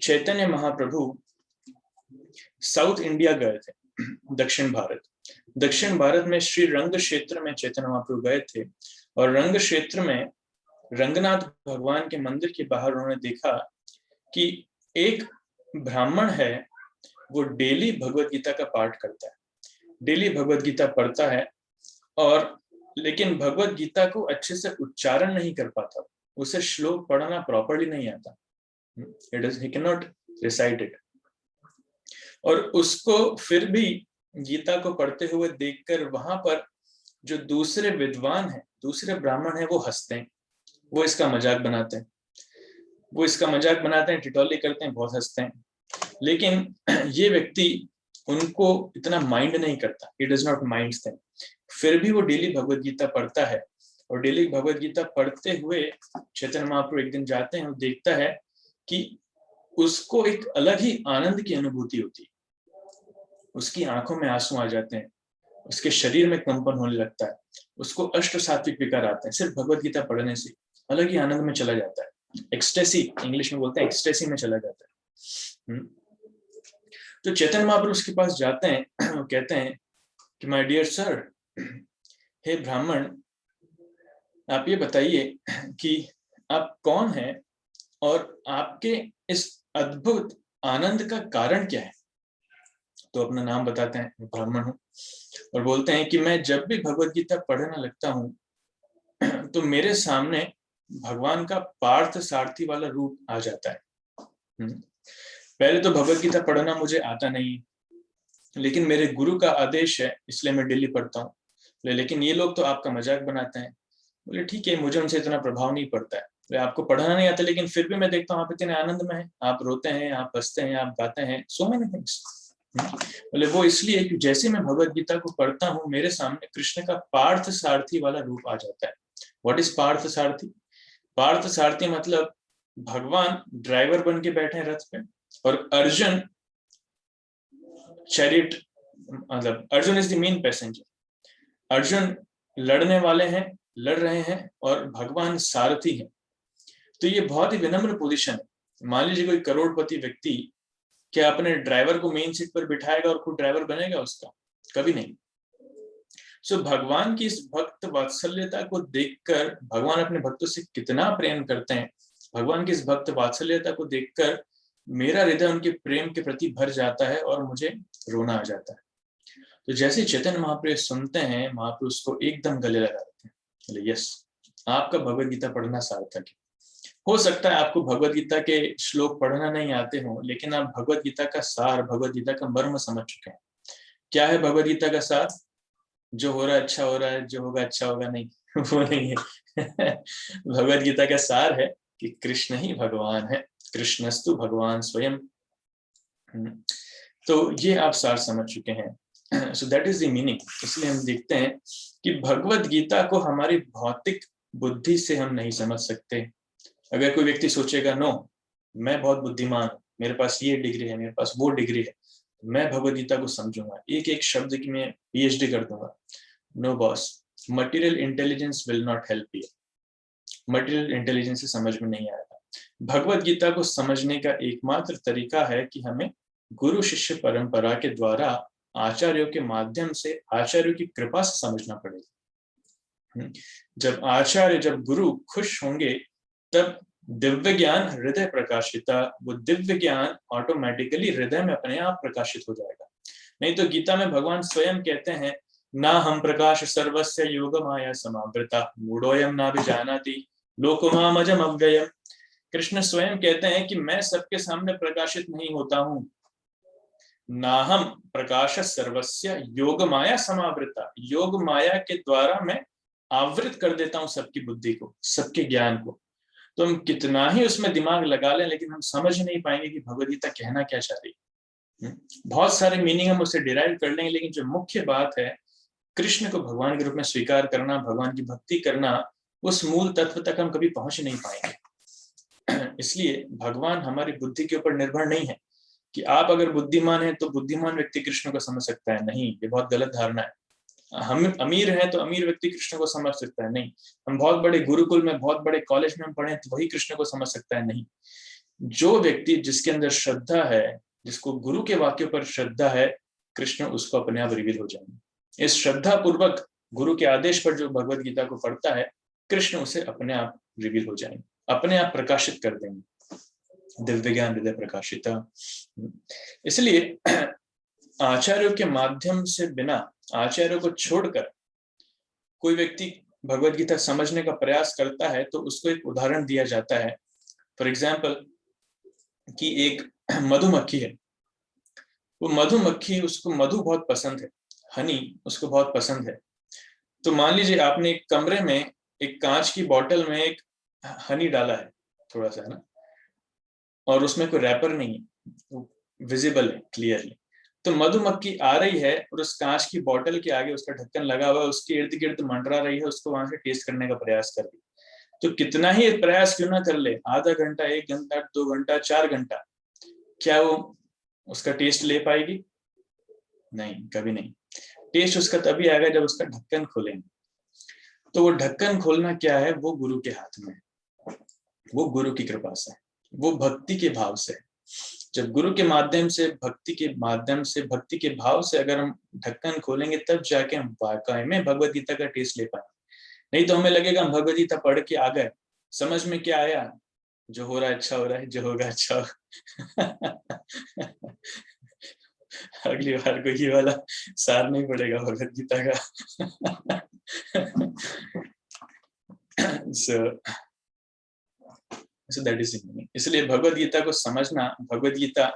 चैतन्य महाप्रभु साउथ इंडिया गए थे, दक्षिण भारत में श्री रंग क्षेत्र में चैतन्य महाप्रभु गए थे, और रंग क्षेत्र में रंगनाथ भगवान के मंदिर के बाहर उन्होंने देखा कि एक ब्राह्मण है, वो डेली भगवत गीता का पाठ करता है, डेली भगवत गीता पढ़ता है, और लेकिन भगवत गीता को अच्छे से उच्चारण नहीं कर पाता, उसे श्लोक पढ़ना प्रॉपर्ली नहीं आता, he cannot recite it। और उसको फिर भी गीता को पढ़ते हुए देखकर वहां पर जो दूसरे विद्वान हैं, दूसरे ब्राह्मण हैं, वो हंसते हैं, वो इसका मजाक बनाते हैं, टिटोली करते हैं, बहुत हंसते हैं, लेकिन ये व्यक्ति उनको इतना माइंड नहीं करता, he does not mind them। फिर भी वो डेली भगवत गीता पढ़ता है, और डेली भगवत गीता पढ़ते हुए चैतन्य महाप्रभु एक दिन जाते हैं और देखता है कि उसको एक अलग ही आनंद की अनुभूति होती है, उसकी आंखों में आंसू आ जाते हैं, उसके शरीर में कंपन होने लगता है, उसको अष्ट सात्विक विकार आते हैं, सिर्फ भगवत गीता पढ़ने से अलग ही आनंद में चला जाता है, एक्सटेसी इंग्लिश में बोलते हैं, एक्सटेसी में चला जाता है। तो चैतन्य महाप्रभु उसके पास जाते हैं, कहते हैं कि माय डियर सर, हे ब्राह्मण, आप ये बताइए कि आप कौन हैं और आपके इस अद्भुत आनंद का कारण क्या है? तो अपना नाम बताते हैं, ब्राह्मण हूं, और बोलते हैं कि मैं जब भी भगवत गीता पढ़ने लगता हूं तो मेरे सामने भगवान का पार्थ सारथी वाला रूप आ जाता है। पहले तो भगवत गीता पढ़ना मुझे आता नहीं, लेकिन मेरे गुरु का आदेश है इसलिए मैं डेली पढ़ता हूँ, लेकिन ये लोग तो आपका मजाक बनाते हैं। बोले ठीक है, मुझे उनसे इतना प्रभाव नहीं पड़ता है, आपको पढ़ना नहीं आता, लेकिन फिर भी मैं देखता हूँ आप इतने आनंद में हैं, आप रोते हैं, आप हंसते हैं, आप गाते हैं, सो मेनी थिंग्स। बोले वो इसलिए कि जैसे मैं भगवत गीता को पढ़ता हूँ मेरे सामने कृष्ण का पार्थ सारथी वाला रूप आ जाता है। व्हाट इज पार्थ सारथी? पार्थ सारथी मतलब भगवान ड्राइवर बन के बैठे हैं रथ पे, और अर्जुन चैरिट, मतलब Arjun is the main passenger, Arjun लड़ने वाले हैं, लड़ रहे हैं, और भगवान सारथी हैं। तो ये बहुत ही विनम्र पोजीशन है। मान लीजिए कोई करोड़पति व्यक्ति क्या अपने ड्राइवर को मेन सीट पर बिठाएगा और खुद ड्राइवर बनेगा उसका? कभी नहीं। सो भगवान की इस भक्त वात्सल्यता को देखकर, भगवान अपने भक्तों से कितना प्रेम करते हैं, भगवान की इस भक्त वात्सल्यता को देखकर मेरा हृदय उनके प्रेम के प्रति भर जाता है और मुझे रोना आ जाता है। तो जैसे चैतन्य महाप्रभु सुनते हैं, महाप्रभु उसको एकदम गले लगा देते हैं, बोले यस, आपका भगवद गीता पढ़ना सार्थक है। हो सकता है आपको भगवद गीता के श्लोक पढ़ना नहीं आते हो, लेकिन आप भगवद गीता का सार, भगवद गीता का मर्म समझ चुके हैं। क्या है भगवद गीता का सार? जो हो रहा है अच्छा हो रहा है, जो होगा अच्छा होगा, नहीं वो नहीं है। भगवद गीता का सार है कि कृष्ण ही भगवान है, कृष्णस्तु भगवान स्वयं। तो ये आप सार समझ चुके हैं। So that is the meaning. इसलिए हम देखते हैं कि भगवद गीता को हमारी भौतिक बुद्धि से हम नहीं समझ सकते। अगर कोई व्यक्ति सोचेगा नो, मैं बहुत बुद्धिमान हूँ, मेरे पास ये डिग्री है, मेरे पास वो डिग्री है, मैं भगवद गीता को समझूंगा, एक एक शब्द की मैं पीएचडी कर दूंगा। No boss, material intelligence will not help you. Material intelligence से समझ में नहीं आएगा। भगवद गीता को समझने का एकमात्र तरीका है कि हमें गुरु शिष्य परंपरा के द्वारा, आचार्यों के माध्यम से, आचार्यों की कृपा से समझना पड़ेगा। जब आचार्य, जब गुरु खुश होंगे, तब दिव्य ज्ञान हृदय प्रकाशिता, वो दिव्य ज्ञान ऑटोमेटिकली हृदय में अपने आप प्रकाशित हो जाएगा। नहीं तो गीता में भगवान स्वयं कहते हैं, ना हम प्रकाश सर्वस्य योग माया समावृता मूढ़ोयम ना भी जानाति लोकमामजम अव्ययम। कृष्ण स्वयं कहते हैं कि मैं सबके सामने प्रकाशित नहीं होता हूं। ना हम प्रकाश सर्वस्य योग माया समावृता, योग माया के द्वारा मैं आवृत कर देता हूं सबकी बुद्धि को, सबके ज्ञान को। तो हम कितना ही उसमें दिमाग लगा लें, लेकिन हम समझ नहीं पाएंगे कि भगवद गीता कहना क्या चाह रही है। बहुत सारे मीनिंग हम उसे डिराइव कर लेंगे, लेकिन जो मुख्य बात है, कृष्ण को भगवान के रूप में स्वीकार करना, भगवान की भक्ति करना, उस मूल तत्व तक हम कभी पहुंच नहीं पाएंगे। इसलिए भगवान हमारी बुद्धि के ऊपर निर्भर नहीं है कि आप अगर बुद्धिमान हैं तो बुद्धिमान व्यक्ति कृष्ण को समझ सकता है। नहीं, ये बहुत गलत धारणा है। हम अमीर हैं तो अमीर व्यक्ति कृष्ण को समझ सकता है। नहीं, हम बहुत बड़े गुरुकुल में, बहुत बड़े कॉलेज में पढ़े तो वही कृष्ण को समझ सकता है। नहीं, जो व्यक्ति, जिसके अंदर श्रद्धा है, जिसको गुरु के वाक्यों पर श्रद्धा है, कृष्ण उसको अपने आप रिवील हो जाएंगे। इस श्रद्धा पूर्वक गुरु के आदेश पर जो भगवद गीता को पढ़ता है, कृष्ण उसे अपने आप रिवील हो जाएंगे, अपने आप प्रकाशित कर देंगे। दिव्य ज्ञान हृदय प्रकाशिता। इसलिए आचार्यों के माध्यम से बिना, आचार्यों को छोड़कर कोई व्यक्ति भगवद गीता समझने का प्रयास करता है तो उसको एक उदाहरण दिया जाता है। फॉर एग्जाम्पल, कि एक मधुमक्खी है, वो मधुमक्खी, उसको मधु बहुत पसंद है, हनी उसको बहुत पसंद है। तो मान लीजिए आपने एक कमरे में एक कांच की बोतल में एक हनी डाला है, थोड़ा सा है ना, और उसमें कोई रैपर नहीं है, विजिबल है क्लियरली। तो मधुमक्खी आ रही है और उस कांच की बोतल के आगे उसका ढक्कन लगा हुआ है, उसके इर्द गिर्द मंडरा रही है, उसको वहां से टेस्ट करने का प्रयास कर रही है। तो कितना ही प्रयास क्यों ना कर ले, आधा घंटा, 1 घंटा, 2 घंटा, 4 घंटा, क्या वो उसका टेस्ट ले पाएगी? नहीं, कभी नहीं। टेस्ट उसका तभी आएगा जब उसका ढक्कन खोलेंगे। तो वो ढक्कन खोलना क्या है? वो गुरु के हाथ में है, वो गुरु की कृपा से, वो भक्ति के भाव से। जब गुरु के माध्यम से, भक्ति के माध्यम से, भक्ति के भाव से अगर हम ढक्कन खोलेंगे, तब जाके हम वाकई में भगवद गीता का टेस्ट ले पाएंगे। नहीं तो हमें लगेगा हम भगवद गीता पढ़ के आ गए, समझ में क्या आया? जो हो रहा है अच्छा हो रहा है, जो होगा अच्छा होगा। अगली बार को ये वाला सार नहीं पड़ेगा भगवद गीता का। So that is it. इसलिए भगवद गीता को समझना, भगवद गीता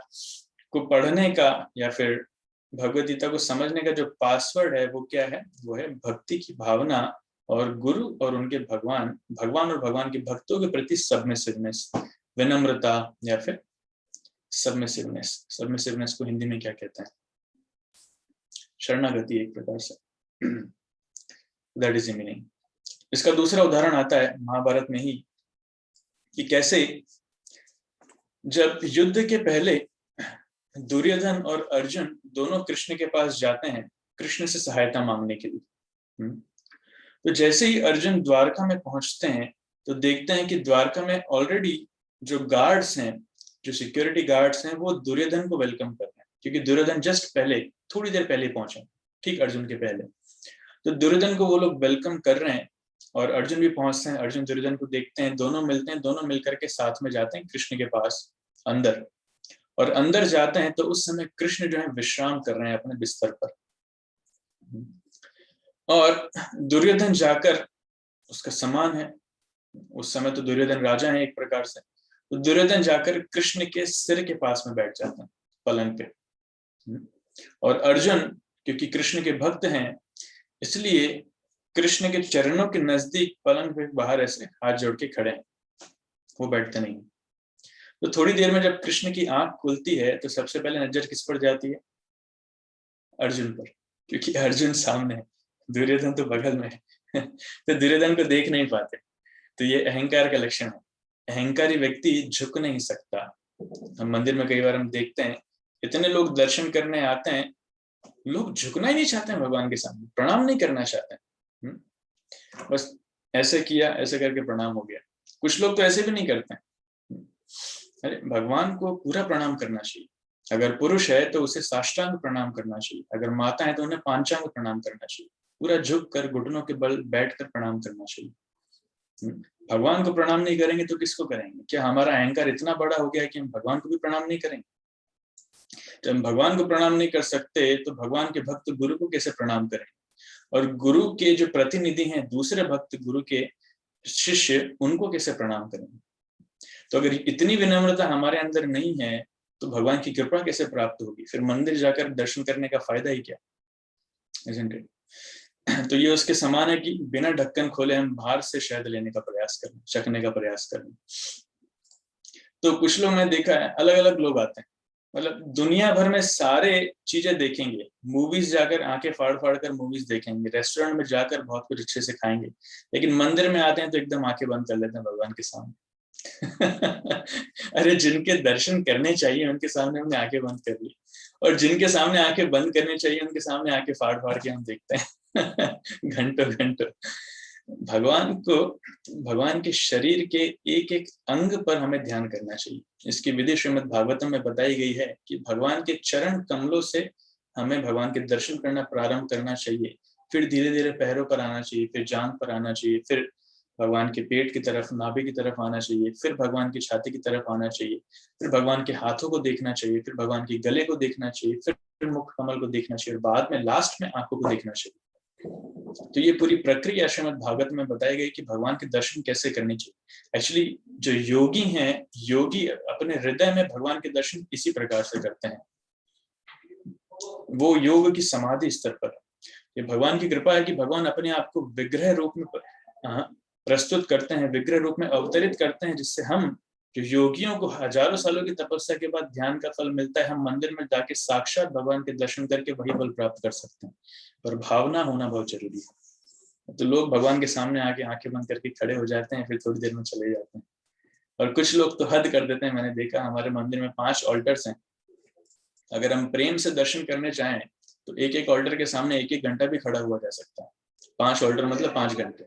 को पढ़ने का, या फिर भगवद गीता को समझने का जो पासवर्ड है वो क्या है? वो है भक्ति की भावना और गुरु और उनके भगवान, भगवान और भगवान के भक्तों के प्रति सबमिसिवनेस, विनम्रता, या फिर सबमिसिवनेस। सबमिसिवनेस को हिंदी में क्या कहते हैं? शरणागति एक प्रकार से। That is the meaning. इसका दूसरा उदाहरण आता है महाभारत में ही, कि कैसे जब युद्ध के पहले दुर्योधन और अर्जुन दोनों कृष्ण के पास जाते हैं कृष्ण से सहायता मांगने के लिए। तो जैसे ही अर्जुन द्वारका में पहुंचते हैं तो देखते हैं कि द्वारका में ऑलरेडी जो गार्ड्स हैं, जो सिक्योरिटी गार्ड्स हैं वो दुर्योधन को वेलकम कर रहे हैं, क्योंकि दुर्योधन जस्ट पहले, थोड़ी देर पहले पहुंचे, ठीक अर्जुन के पहले। तो दुर्योधन को वो लोग वेलकम कर रहे हैं और अर्जुन भी पहुंचते हैं। अर्जुन दुर्योधन को देखते हैं, दोनों मिलते हैं, दोनों मिलकर के साथ में जाते हैं कृष्ण के पास अंदर। और अंदर जाते हैं तो उस समय कृष्ण जो है विश्राम कर रहे हैं अपने बिस्तर पर। और दुर्योधन जाकर, उसका सम्मान है, उस समय तो दुर्योधन राजा है एक प्रकार से, तो दुर्योधन जाकर कृष्ण के सिर के पास में बैठ जाते हैं पलंग पे। और अर्जुन क्योंकि कृष्ण के भक्त हैं, इसलिए कृष्ण के चरणों के नजदीक पलंग पे बाहर ऐसे हाथ जोड़ के खड़े हैं, वो बैठते नहीं। तो थोड़ी देर में जब कृष्ण की आंख खुलती है तो सबसे पहले नजर किस पर जाती है? अर्जुन पर, क्योंकि अर्जुन सामने है, दुर्योधन तो बगल में है। तो दुर्योधन को देख नहीं पाते। तो ये अहंकार का लक्षण है। अहंकारी व्यक्ति झुक नहीं सकता। हम मंदिर में कई बार हम देखते हैं, इतने लोग दर्शन करने आते हैं, लोग झुकना ही नहीं चाहते हैं भगवान के सामने, प्रणाम नहीं करना चाहते हैं। बस ऐसे किया, ऐसे करके प्रणाम हो गया। कुछ लोग तो ऐसे भी नहीं करते हैं। अरे भगवान को पूरा प्रणाम करना चाहिए। अगर पुरुष है तो उसे साष्टांग प्रणाम करना चाहिए, अगर माता है तो उन्हें पांचांग प्रणाम करना चाहिए, पूरा झुक कर घुटनों के बल बैठकर प्रणाम करना चाहिए। भगवान को प्रणाम नहीं करेंगे तो किसको करेंगे? क्या हमारा अहंकार इतना बड़ा हो गया है कि हम भगवान को भी प्रणाम नहीं करेंगे? जब हम भगवान को प्रणाम नहीं कर सकते तो भगवान के भक्त गुरु को कैसे प्रणाम करेंगे? और गुरु के जो प्रतिनिधि हैं, दूसरे भक्त गुरु के शिष्य, उनको कैसे प्रणाम करेंगे? तो अगर इतनी विनम्रता हमारे अंदर नहीं है तो भगवान की कृपा कैसे प्राप्त होगी? फिर मंदिर जाकर दर्शन करने का फायदा ही क्या? Isn't it? तो ये उसके समान है कि बिना ढक्कन खोले हम बाहर से शहद लेने का प्रयास करें, चखने का प्रयास करें। तो कुछ लोग, मैं देखा है, अलग अलग लोग आते हैं, मतलब दुनिया भर में सारे चीजें देखेंगे, मूवीज जाकर आंखें फाड़ फाड़ कर मूवीज देखेंगे, रेस्टोरेंट में जाकर बहुत कुछ अच्छे से खाएंगे, लेकिन मंदिर में आते हैं तो एकदम आंखें बंद कर लेते हैं भगवान के सामने। अरे जिनके दर्शन करने चाहिए उनके सामने हमने आंखें बंद कर ली, और जिनके सामने आंखें बंद करनी चाहिए उनके सामने आंखें फाड़ फाड़ के हम देखते हैं घंटों घंटों। भगवान के शरीर के एक एक अंग पर हमें ध्यान करना चाहिए। इसकी विधि श्रीमद् भागवतम में बताई गई है कि भगवान के चरण कमलों से हमें भगवान के दर्शन करना प्रारंभ करना चाहिए, फिर धीरे धीरे पैरों पर आना चाहिए, फिर जांघ पर आना चाहिए, फिर भगवान के पेट की तरफ, नाभि की तरफ आना चाहिए, फिर भगवान की छाती की तरफ आना चाहिए, फिर भगवान के हाथों को देखना चाहिए, फिर भगवान के गले को देखना चाहिए, फिर मुख कमल को देखना चाहिए, और बाद में लास्ट में आंखों को देखना चाहिए। तो ये पूरी प्रक्रिया श्रीमद् भागवत में बताई गई कि भगवान के दर्शन कैसे करने चाहिए। एक्चुअली जो योगी हैं, योगी अपने हृदय में भगवान के दर्शन इसी प्रकार से करते हैं। वो योग की समाधि स्तर पर, ये भगवान की कृपा है कि भगवान अपने आप को विग्रह रूप में प्रस्तुत करते हैं, विग्रह रूप में अवतरित करते हैं, जिससे हम जो योगियों को हजारों सालों की तपस्या के बाद ध्यान का फल मिलता है, हम मंदिर में जाके साक्षात भगवान के दर्शन करके वही फल प्राप्त कर सकते हैं। पर भावना होना बहुत जरूरी है। तो लोग भगवान के सामने आके आंखें बंद करके खड़े हो जाते हैं, फिर थोड़ी देर में चले जाते हैं। और कुछ लोग तो हद कर देते हैं। मैंने देखा हमारे मंदिर में 5 ऑल्टर्स हैं, अगर हम प्रेम से दर्शन करने चाहें तो एक एक ऑल्टर के सामने एक एक घंटा भी खड़ा हुआ जा सकता है। 5 ऑल्टर मतलब 5 घंटे।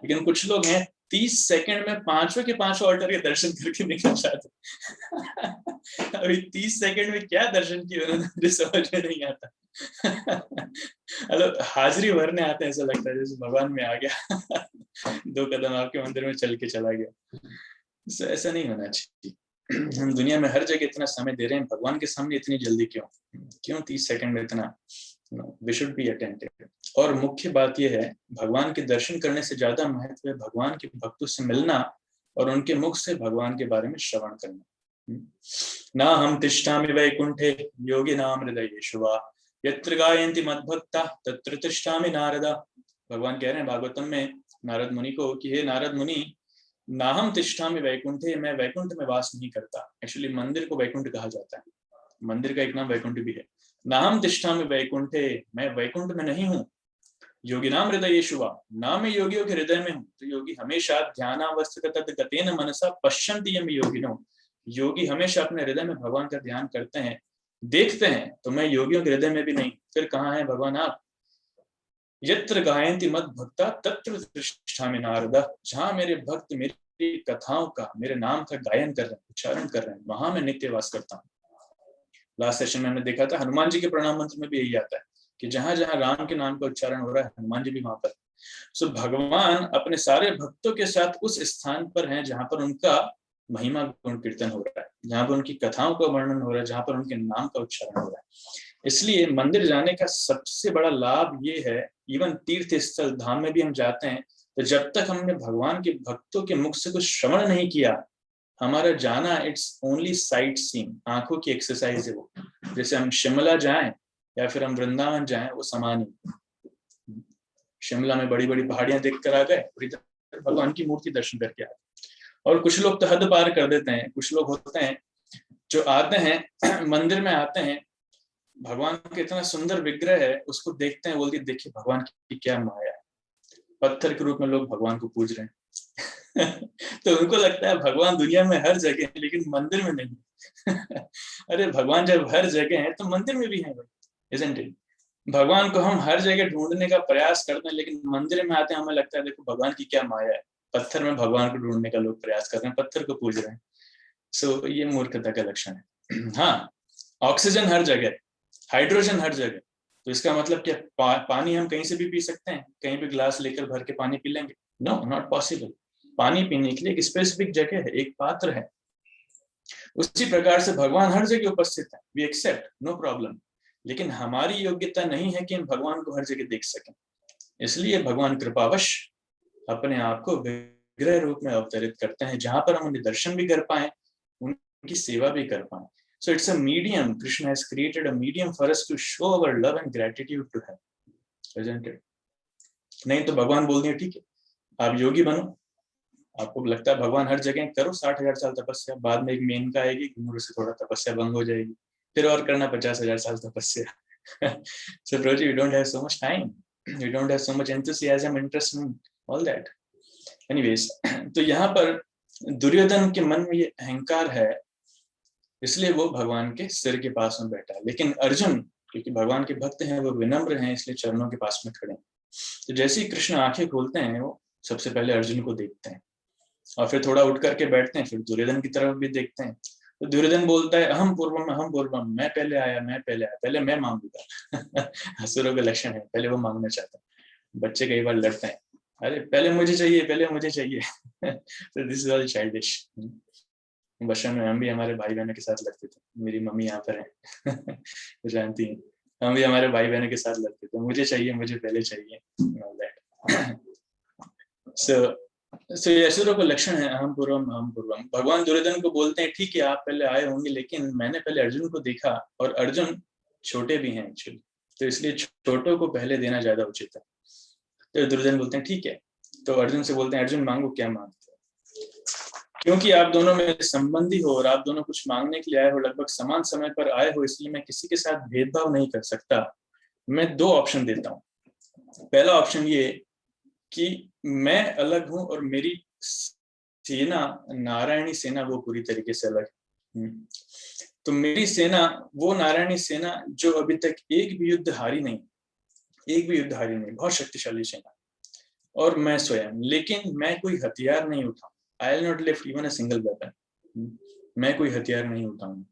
लेकिन कुछ लोग हैं 30 सेकंड में 5 के 5 ऑल्टर के दर्शन करके निकल जाते। अभी 30 सेकंड में क्या दर्शन किए उन्होंने, मुझे समझ में नहीं आता। मतलब हाजिरी भरने आते हैं, ऐसा लगता है जैसे भगवान में आ गया। 2 कदम आपके मंदिर में चल के चला गया। तो ऐसा नहीं होना चाहिए। हम दुनिया में हर जगह इतना समय दे रहे हैं, भगवान के सामने इतनी जल्दी क्यों 30 सेकंड में इतना? We should be attentive. और मुख्य बात यह है, भगवान के दर्शन करने से ज्यादा महत्व है भगवान के भक्तों से मिलना और उनके मुख से भगवान के बारे में श्रवण करना। ना हम तिष्ठामि वैकुंठे योगिनाम हृदयेषु वा यत्र गायन्ति मद्भक्ता तत्र तिष्ठामि नारदा। भगवान कह रहे हैं भागवतम में नारद मुनि को कि हे नारद मुनि, नाहम तिष्ठामि वैकुंठे, मैं वैकुंठ में वास नहीं करता। एक्चुअली मंदिर को वैकुंठ कहा जाता है, मंदिर का एक नाम वैकुंठ भी है। नाहम तिष्ठामि वैकुंठे, मैं वैकुंठ में नहीं हूँ। योगिनाम हृदयेषु वा, ना मैं योगियों के हृदय में हूँ। तो योगी हमेशा ध्यानावस्थितगतेन मनसा पश्यन्ति यम योगिनो, योगी हमेशा अपने हृदय में भगवान का ध्यान करते हैं, देखते हैं। तो मैं योगियों के हृदय में भी नहीं। फिर कहाँ है भगवान आप? यत्र गायन्ति मद्भक्ता तत्र तिष्ठामि नारद, जहाँ मेरे भक्त मेरी मेरी कथाओं का, मेरे नाम का गायन कर रहे हैं, उच्चारण कर रहे हैं, वहां मैं नित्य वास करता हूँ। लास्ट सेशन में हमने देखा था हनुमान जी के प्रणाम मंत्र में भी यही आता है कि जहां जहां राम के नाम का उच्चारण हो रहा है, हनुमान जी भी वहां पर। सो भगवान अपने सारे भक्तों के साथ उस स्थान पर हैं जहां पर उनका महिमा गुण कीर्तन हो रहा है, जहां पर उनकी कथाओं का वर्णन हो रहा है, जहां पर उनके नाम का उच्चारण हो रहा है। इसलिए मंदिर जाने का सबसे बड़ा लाभ ये है, इवन तीर्थ स्थल धाम में भी हम जाते हैं तो जब तक हमने भगवान के भक्तों के मुख से कुछ श्रवण नहीं किया, हमारा जाना इट्स ओनली साइट सीइंग, आंखों की एक्सरसाइज है वो। जैसे हम शिमला जाएं या फिर हम वृंदावन जाएं, वो समान ही। शिमला में बड़ी बड़ी पहाड़ियां देख कर आ गए और इधर भगवान की मूर्ति दर्शन करके आ गए। और कुछ लोग तो हद पार कर देते हैं, कुछ लोग होते हैं जो आते हैं मंदिर में आते हैं, भगवान का इतना सुंदर विग्रह है, उसको देखते हैं, बोलते देखिए भगवान की क्या माया है, पत्थर के रूप में लोग भगवान को पूज रहे हैं तो उनको लगता है भगवान दुनिया में हर जगह है लेकिन मंदिर में नहीं अरे भगवान जब हर जगह है तो मंदिर में भी है, isn't it? भगवान को हम हर जगह ढूंढने का प्रयास करते हैं लेकिन मंदिर में आते हैं हमें लगता है देखो भगवान की क्या माया है, पत्थर में भगवान को ढूंढने का लोग प्रयास कर रहे हैं, पत्थर को पूज रहे हैं। सो ये मूर्खता का लक्षण है। हाँ, ऑक्सीजन हर जगह, हाइड्रोजन हर जगह, तो इसका मतलब क्या पानी हम कहीं से भी पी सकते हैं, कहीं भी ग्लास लेकर भर के पानी पी लेंगे? No, not possible. पानी पीने के लिए एक स्पेसिफिक जगह है, एक पात्र है। उसी प्रकार से भगवान हर जगह उपस्थित है, वी एक्सेप्ट, नो प्रॉब्लम। लेकिन हमारी योग्यता नहीं है कि हम भगवान को हर जगह देख सकें, इसलिए भगवान कृपावश अपने आप को विग्रह रूप में अवतरित करते हैं जहां पर हम उन्हें दर्शन भी कर पाए, उनकी सेवा भी कर पाए। So it's a medium. Krishna has created a medium for us to show our love and gratitude to him, isn't it? नहीं तो भगवान बोल दिए ठीक है आप योगी बनो, आपको लगता है भगवान हर जगह, करो 60,000 साल तपस्या, बाद में एक मेनका आएगी, घुंघरू से थोड़ा तपस्या भंग हो जाएगी, फिर और करना 50,000 साल तपस्या so Prabhuji, we don't have so much time, we don't have so much enthusiasm, interest in all that. Anyways, तो यहाँ पर दुर्योधन के मन में ये अहंकार है, इसलिए वो भगवान के सिर के पास में बैठा है। लेकिन अर्जुन क्योंकि भगवान के भक्त हैं, वो विनम्र हैं, इसलिए चरणों के पास में खड़े हैं। तो जैसे ही कृष्ण आंखें खोलते हैं, वो सबसे पहले अर्जुन को देखते हैं और फिर थोड़ा उठ करके बैठते हैं, फिर दुर्योधन की तरफ भी देखते हैं। तो दुर्योधन बोलता है अहम पूर्वम, मैं पहले आया, पहले मैं मांगूंगा असुरों का लक्षण है, पहले वो मांगना चाहता है। बच्चे कई बार लड़ते हैं, अरे पहले मुझे चाहिए तो दिस इज ऑल चाइल्डिश। बचपन में हम भी हमारे भाई बहनों के साथ लड़ते थे, मेरी मम्मी यहाँ पर है तो जानती हैं, हम भी हमारे भाई बहनों के साथ लड़ते थे, मुझे पहले चाहिए। सो ये असुरों का लक्षण है अहम पूर्वम। भगवान दुर्योधन को बोलते हैं ठीक है आप पहले आए होंगे, लेकिन मैंने पहले अर्जुन को देखा और अर्जुन छोटे भी हैं एक्चुअली, तो इसलिए छोटों को पहले देना ज्यादा उचित है। तो दुर्योधन बोलते हैं ठीक है, तो अर्जुन से बोलते हैं अर्जुन मांगो, क्या मांगते हो, क्योंकि आप दोनों में संबंधी हो और आप दोनों कुछ मांगने के लिए आए हो, लगभग समान समय पर आए हो, इसलिए मैं किसी के साथ भेदभाव नहीं कर सकता। मैं 2 ऑप्शन देता हूँ। पहला ऑप्शन ये कि मैं अलग हूं और मेरी सेना, नारायणी सेना, वो पूरी तरीके से अलग है। तो मेरी सेना वो नारायणी सेना जो अभी तक एक भी युद्ध हारी नहीं, बहुत शक्तिशाली सेना, और मैं स्वयं, लेकिन मैं कोई हथियार नहीं उठाऊं। I will not lift even a single weapon. मैं कोई हथियार नहीं उठाऊंगा।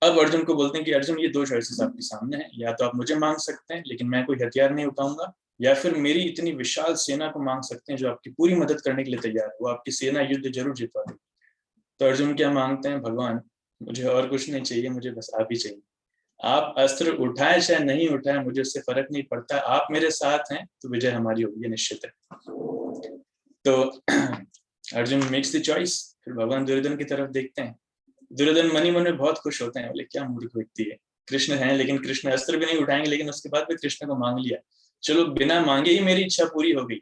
अब अर्जुन को बोलते हैं कि अर्जुन ये 2 चॉइसेस आपके सामने हैं, या तो आप मुझे मांग सकते हैं लेकिन मैं कोई हथियार नहीं उठाऊंगा, या फिर मेरी इतनी विशाल सेना को मांग सकते हैं जो आपकी पूरी मदद करने के लिए तैयार है, वो आपकी सेना युद्ध जरूर जितवा देगी। तो अर्जुन क्या मांगते हैं, भगवान मुझे और कुछ नहीं चाहिए, मुझे बस आप ही चाहिए। आप अस्त्र उठाए चाहे नहीं उठाए मुझे उससे फर्क नहीं पड़ता, आप मेरे साथ हैं तो विजय हमारी होगी, निश्चित है। तो अर्जुन मेक्स द चॉइस। फिर भगवान दुर्योधन की तरफ देखते हैं, दुर्योधन मनी मन में बहुत खुश होते हैं, बोले क्या मूर्ख व्यक्ति है, कृष्ण है लेकिन कृष्ण अस्त्र भी नहीं उठाएंगे, लेकिन उसके बाद भी कृष्ण को मांग लिया, चलो बिना मांगे ही मेरी इच्छा पूरी हो गई।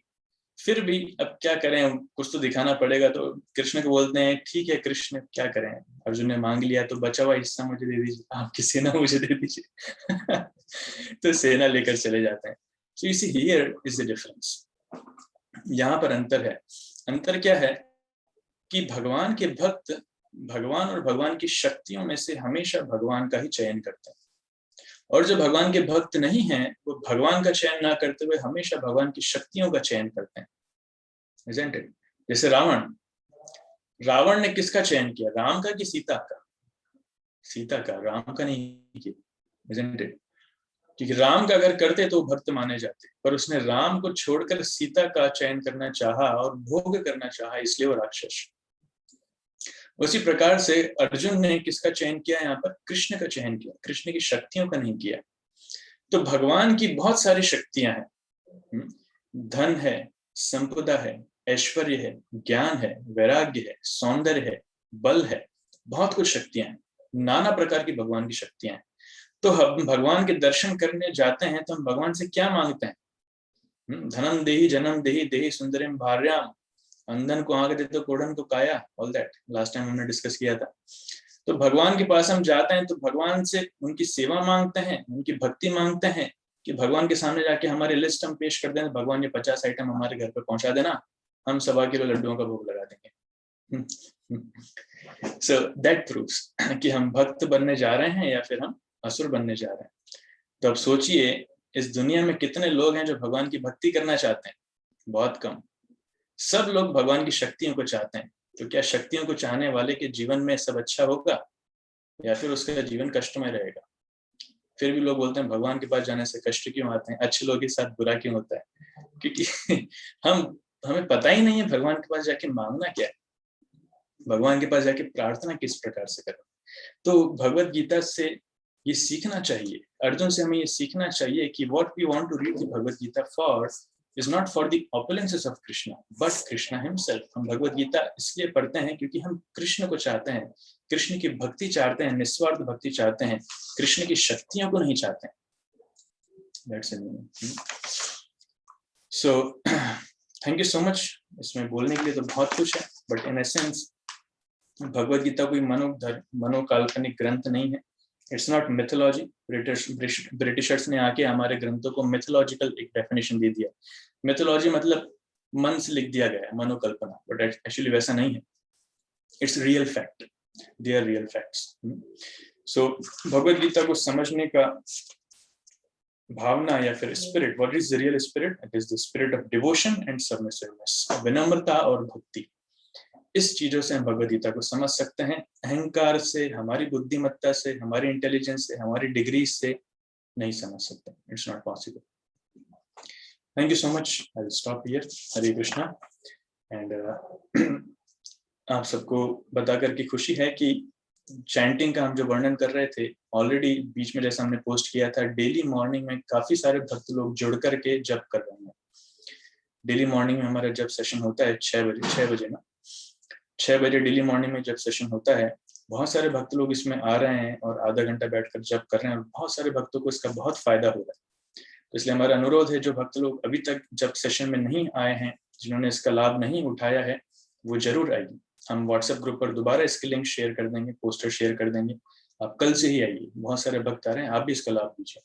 फिर भी अब क्या करें, कुछ तो दिखाना पड़ेगा। तो कृष्ण को बोलते हैं ठीक है कृष्ण क्या करें, अर्जुन ने मांग लिया तो बचा हुआ हिस्सा मुझे दे दीजिए, आपकी सेना मुझे दे दीजिए तो सेना लेकर चले जाते हैं। So you see here is the difference, यहाँ पर अंतर है। अंतर क्या है कि भगवान के भक्त भगवान और भगवान की शक्तियों में से हमेशा भगवान का ही चयन करते हैं, और जो भगवान के भक्त नहीं हैं वो भगवान का चयन ना करते हुए हमेशा भगवान की शक्तियों का चयन करते हैं, isn't it? जैसे रावण, रावण ने किसका चयन किया, राम का कि सीता का? सीता का, राम का नहीं किया, isn't it? क्योंकि राम का अगर करते तो भक्त माने जाते, पर उसने राम को छोड़कर सीता का चयन करना चाहा और भोग करना चाहा, इसलिए वो राक्षस। उसी प्रकार से अर्जुन ने किसका चयन किया यहाँ पर, कृष्ण का चयन किया, कृष्ण की शक्तियों का नहीं किया। तो भगवान की बहुत सारी शक्तियां हैं, धन है, संपदा है, ऐश्वर्य है, ज्ञान है, वैराग्य है, सौंदर्य है, बल है, बहुत कुछ शक्तियां हैं, नाना प्रकार की भगवान की शक्तियां हैं। तो हम भगवान के दर्शन करने जाते हैं तो हम भगवान से क्या मांगते हैं? धनम देहि जन्म देहि देहि सुंदरिम भार्याम, अंधन को आंख दे तो कोढ़न को काया, ऑल दैट लास्ट टाइम हमने डिस्कस किया था। तो भगवान के पास हम जाते हैं तो भगवान से उनकी सेवा मांगते हैं, उनकी भक्ति मांगते हैं कि भगवान के सामने जाके हमारी लिस्ट हम पेश कर दें, भगवान ये 50 आइटम हमारे घर पे पहुंचा देना, हम 1.25 किलो लड्डुओं का भोग लगा देंगे। सो दैट प्रूव्स कि हम भक्त बनने जा रहे हैं या फिर हम असुर बनने जा रहे हैं। तो अब सोचिए इस दुनिया में कितने लोग हैं जो भगवान की भक्ति करना चाहते हैं? बहुत कम। सब लोग भगवान की शक्तियों को चाहते हैं। तो क्या शक्तियों को चाहने वाले के जीवन में सब अच्छा होगा या फिर उसका जीवन कष्टमय रहेगा? फिर भी लोग बोलते हैं भगवान के पास जाने से कष्ट क्यों आते हैं, अच्छे लोगों के साथ बुरा क्यों होता है? क्योंकि हमें पता ही नहीं है भगवान के पास जाके मांगना क्या है, भगवान के पास जाके प्रार्थना किस प्रकार से करना। तो भगवत गीता से ये सीखना चाहिए, अर्जुन से हमें ये सीखना चाहिए कि what we want to read the Bhagavad Gita for is not for the opulences of Krishna but Krishna himself। हम भगवत गीता इसलिए पढ़ते हैं क्योंकि हम कृष्ण को चाहते हैं, कृष्ण की भक्ति चाहते हैं, निस्वार्थ भक्ति चाहते हैं, कृष्ण की शक्तियों को नहीं चाहते हैं। That's it। So thank you so much। इसमें बोलने के लिए तो बहुत कुछ है, but in essence Bhagavad Gita कोई मनोकाल्पनिक ग्रंथ नहीं है। It's not mythology. ब्रिटिशर्स ने आके हमारे ग्रंथों को मिथोलॉजिकल एक डेफिनेशन दे दिया। मिथोलॉजी मतलब मन से लिख दिया गया, मनोकल्पना, बट एक्चुअली वैसा नहीं है। It's real fact, they are real facts. So Bhagavad Gita को समझने का भावना या फिर spirit, what is the real spirit? It is the spirit of devotion and submissiveness, विनम्रता और भक्ति। इस चीजों से हम भगवद गीता को समझ सकते हैं। अहंकार से, हमारी बुद्धिमत्ता से, हमारी इंटेलिजेंस से, हमारी डिग्री से नहीं समझ सकते। It's not possible. Thank you so much. I will stop here. Hare Krishna. And आप सबको बता करके खुशी है कि चैंटिंग का हम जो वर्णन कर रहे थे ऑलरेडी बीच में, जैसा हमने पोस्ट किया था, डेली मॉर्निंग में काफी सारे भक्त लोग जुड़ करके जप कर रहे हैं। डेली मॉर्निंग में हमारा जब सेशन होता है 6 बजे ना, 6 बजे डेली मॉर्निंग में जब सेशन होता है, बहुत सारे भक्त लोग इसमें आ रहे हैं और आधा घंटा बैठकर जप कर रहे हैं और बहुत सारे भक्तों को इसका बहुत फायदा हो रहा है। तो इसलिए हमारा अनुरोध है, जो भक्त लोग अभी तक जब सेशन में नहीं आए हैं, जिन्होंने इसका लाभ नहीं उठाया है, वो जरूर आइए। हम व्हाट्सएप ग्रुप पर दोबारा इसके लिंक शेयर कर देंगे, पोस्टर शेयर कर देंगे। आप कल से ही आइए, बहुत सारे भक्त आ रहे हैं, आप भी इसका लाभ लीजिए।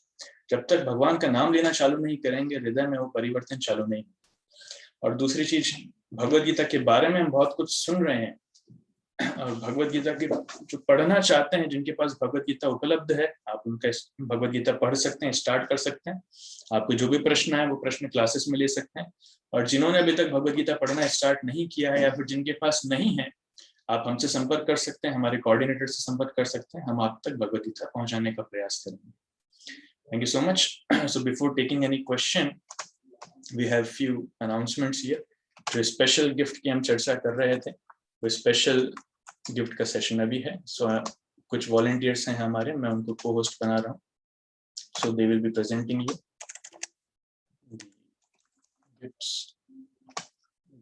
जब तक भगवान का नाम लेना चालू नहीं करेंगे, हृदय में वो परिवर्तन चालू नहीं। और दूसरी चीज, भगवत गीता के बारे में हम बहुत कुछ सुन रहे हैं, और भगवत गीता के जो पढ़ना चाहते हैं, जिनके पास भगवत गीता उपलब्ध है, आप उनका भगवत गीता पढ़ सकते हैं, स्टार्ट कर सकते हैं। आपको जो भी प्रश्न है वो प्रश्न क्लासेस में ले सकते हैं। और जिन्होंने अभी तक भगवत गीता पढ़ना स्टार्ट नहीं किया है या फिर जिनके पास नहीं है, आप हमसे संपर्क कर सकते हैं, हमारे कोऑर्डिनेटर से संपर्क कर सकते हैं। हम आप तक भगवत गीता पहुंचाने का प्रयास करेंगे। Thank you so much. So before taking any question, we have few announcements here. जो स्पेशल गिफ्ट की हम चर्चा कर रहे थे, वो स्पेशल गिफ्ट का सेशन अभी है। सो कुछ वॉलंटियर्स हैं हमारे, मैं उनको को होस्ट बना रहा हूँ। So they will be presenting you